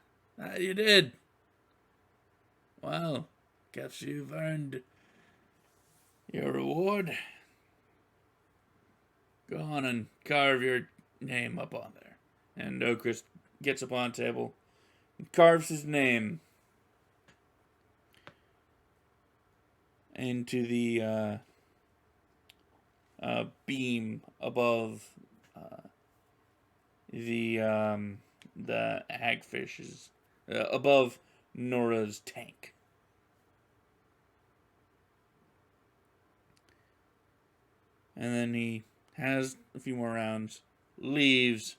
You did. Well, guess you've earned your reward. Go on and carve your name up on there. And Oakhurst gets up on the table and carves his name into the beam above the hagfish's above Nora's tank. And then he has a few more rounds, leaves,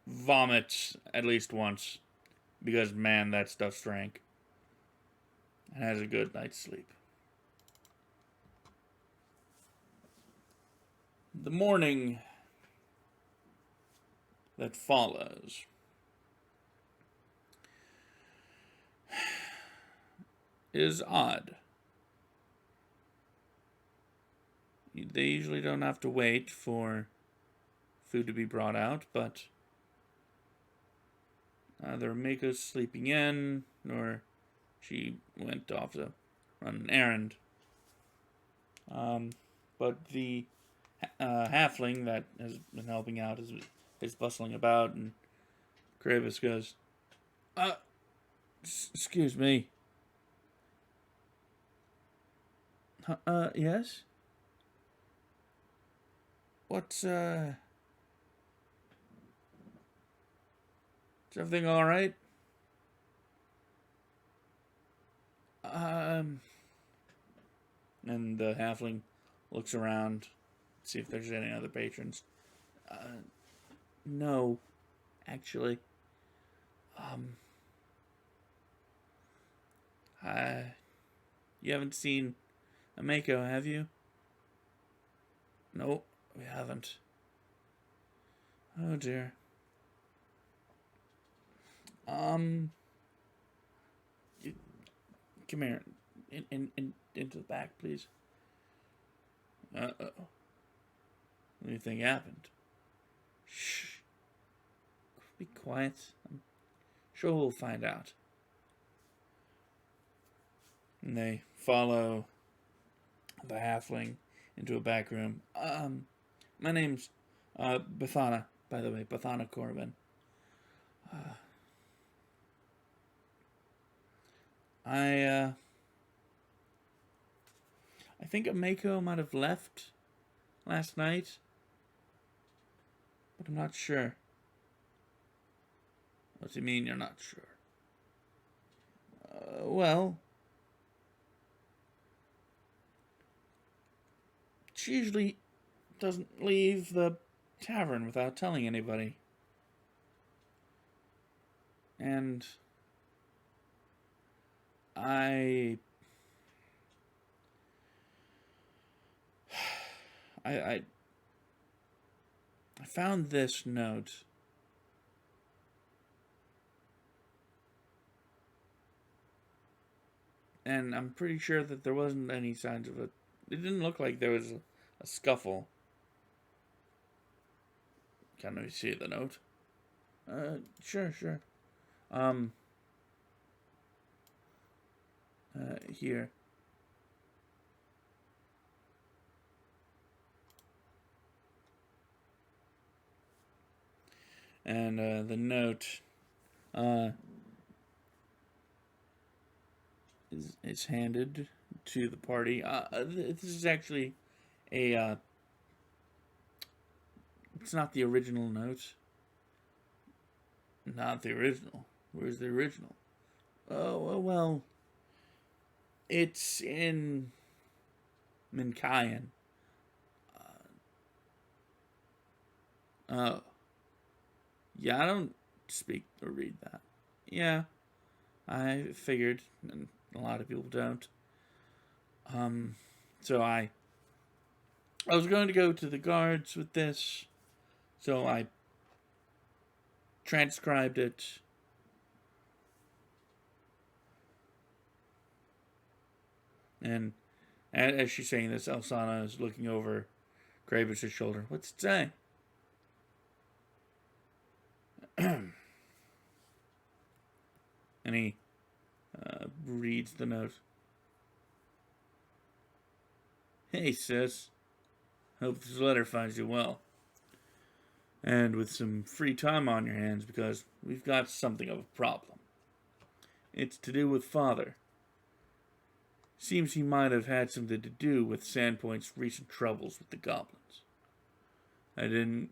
vomits at least once, Because, man, that stuff's rank. And has a good night's sleep. The morning that follows is odd. They usually don't have to wait for food to be brought out, but either Mako's sleeping in, or she went off to run an errand. But the halfling that has been helping out is bustling about, and Kravis goes, excuse me. Yes? What's, is everything alright? And the halfling looks around, see if there's any other patrons. No, actually. You haven't seen a Mako, have you? Nope, we haven't. Oh dear. Come here. Into the back, please. Uh-oh. What do you think happened? Shh. Be quiet. I'm sure we'll find out. And they follow the halfling into a back room. My name's Bethana, by the way. Bethana Corbin. I think a Mako might have left last night, but I'm not sure. What do you mean you're not sure? Well, she usually doesn't leave the tavern without telling anybody. And I found this note. And I'm pretty sure that there wasn't any signs of it. It didn't look like there was a scuffle. Can we see the note? Sure. Here. And the note is handed to the party. This is actually a it's not the original note. Not the original. Where's the original? Oh, well, it's in Minkayan. Oh. Yeah, I don't speak or read that. Yeah, I figured, and a lot of people don't. So I was going to go to the guards with this, so I transcribed it. And as she's saying this, Elsana is looking over Gravis' shoulder. What's it say? And he reads the note. Hey, sis. Hope this letter finds you well. And with some free time on your hands, because we've got something of a problem. It's to do with Father. Seems he might have had something to do with Sandpoint's recent troubles with the goblins. I didn't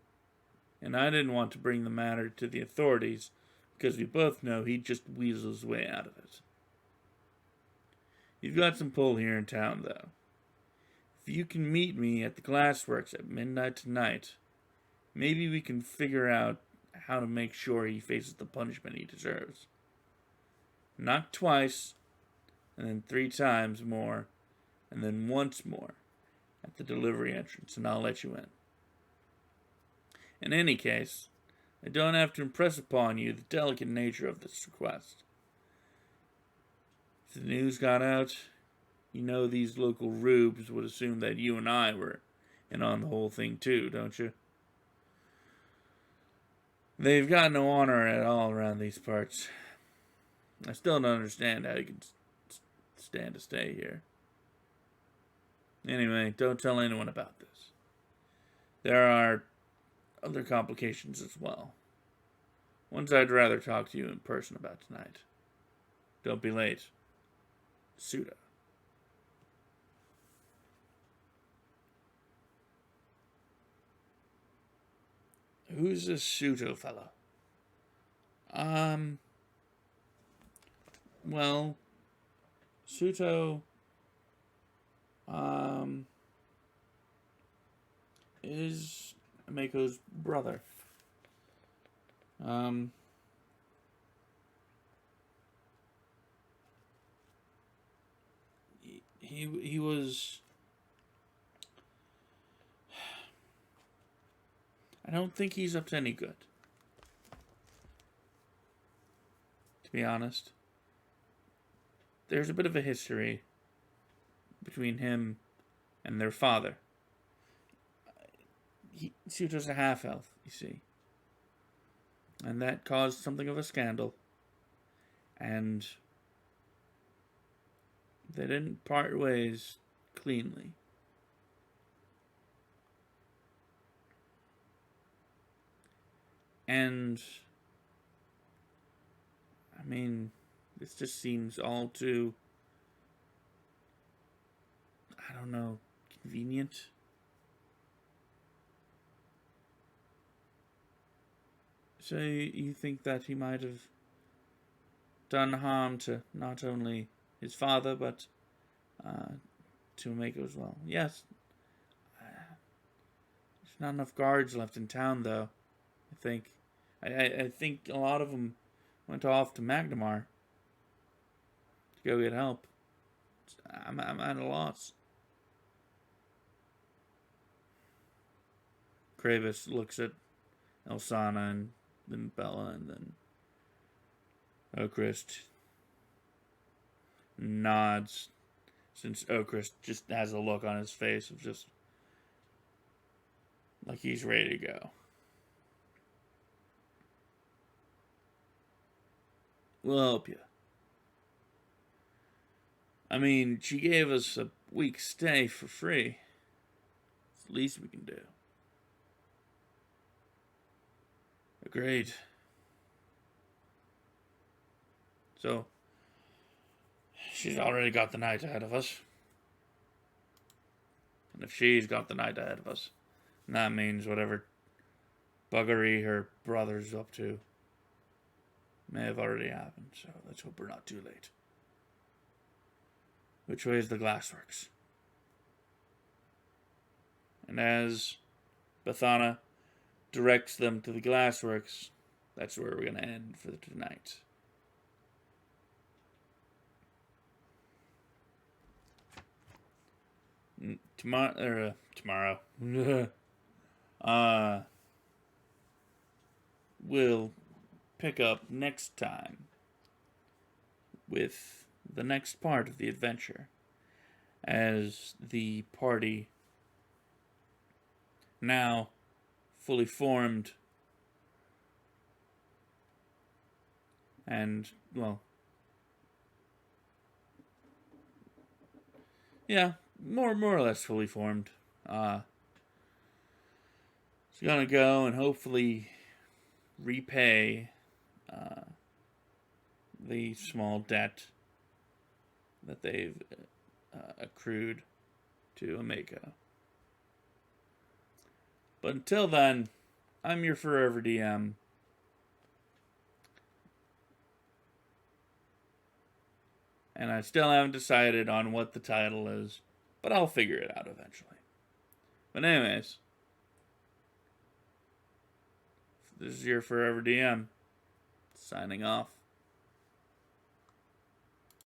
want to bring the matter to the authorities, because we both know he'd just weasel his way out of it. You've got some pull here in town, though. If you can meet me at the Glassworks at midnight tonight, maybe we can figure out how to make sure he faces the punishment he deserves. Knock twice, and then 3 times more, and then once more at the delivery entrance, and I'll let you in. In any case, I don't have to impress upon you the delicate nature of this request. If the news got out, you know these local rubes would assume that you and I were in on the whole thing too, don't you? They've got no honor at all around these parts. I still don't understand how you can stand to stay here. Anyway, don't tell anyone about this. There are other complications as well. Ones I'd rather talk to you in person about tonight. Don't be late. Suda. Who's this Suto fellow? Well, Suto, is Mako's brother. He was. I don't think he's up to any good. To be honest. There's a bit of a history between him and their father. Suto's a half-elf, you see. And that caused something of a scandal. And they didn't part ways cleanly. And, I mean, this just seems all too, I don't know, convenient. So you think that he might have done harm to not only his father, but to Mako as well? Yes. There's not enough guards left in town, though, I think. I think a lot of them went off to Magnemar to go get help. I'm at a loss. Kravis looks at Elsana and then Bella and then Okrist nods, since Okrist just has a look on his face of just like he's ready to go. We'll help you. I mean, she gave us a week's stay for free. It's the least we can do. Agreed. So, she's already got the night ahead of us. And if she's got the night ahead of us, that means whatever buggery her brother's up to may have already happened, so let's hope we're not too late. Which way is the glassworks? And as Bethana directs them to the glassworks, that's where we're going to end for tonight. Tomorrow. We'll pick up next time with the next part of the adventure, as the party, now fully formed and, well, yeah, more or less fully formed, it's gonna go and hopefully repay the small debt that they've accrued to Mako. But until then, I'm your forever DM. And I still haven't decided on what the title is, but I'll figure it out eventually. But anyways, this is your forever DM, signing off.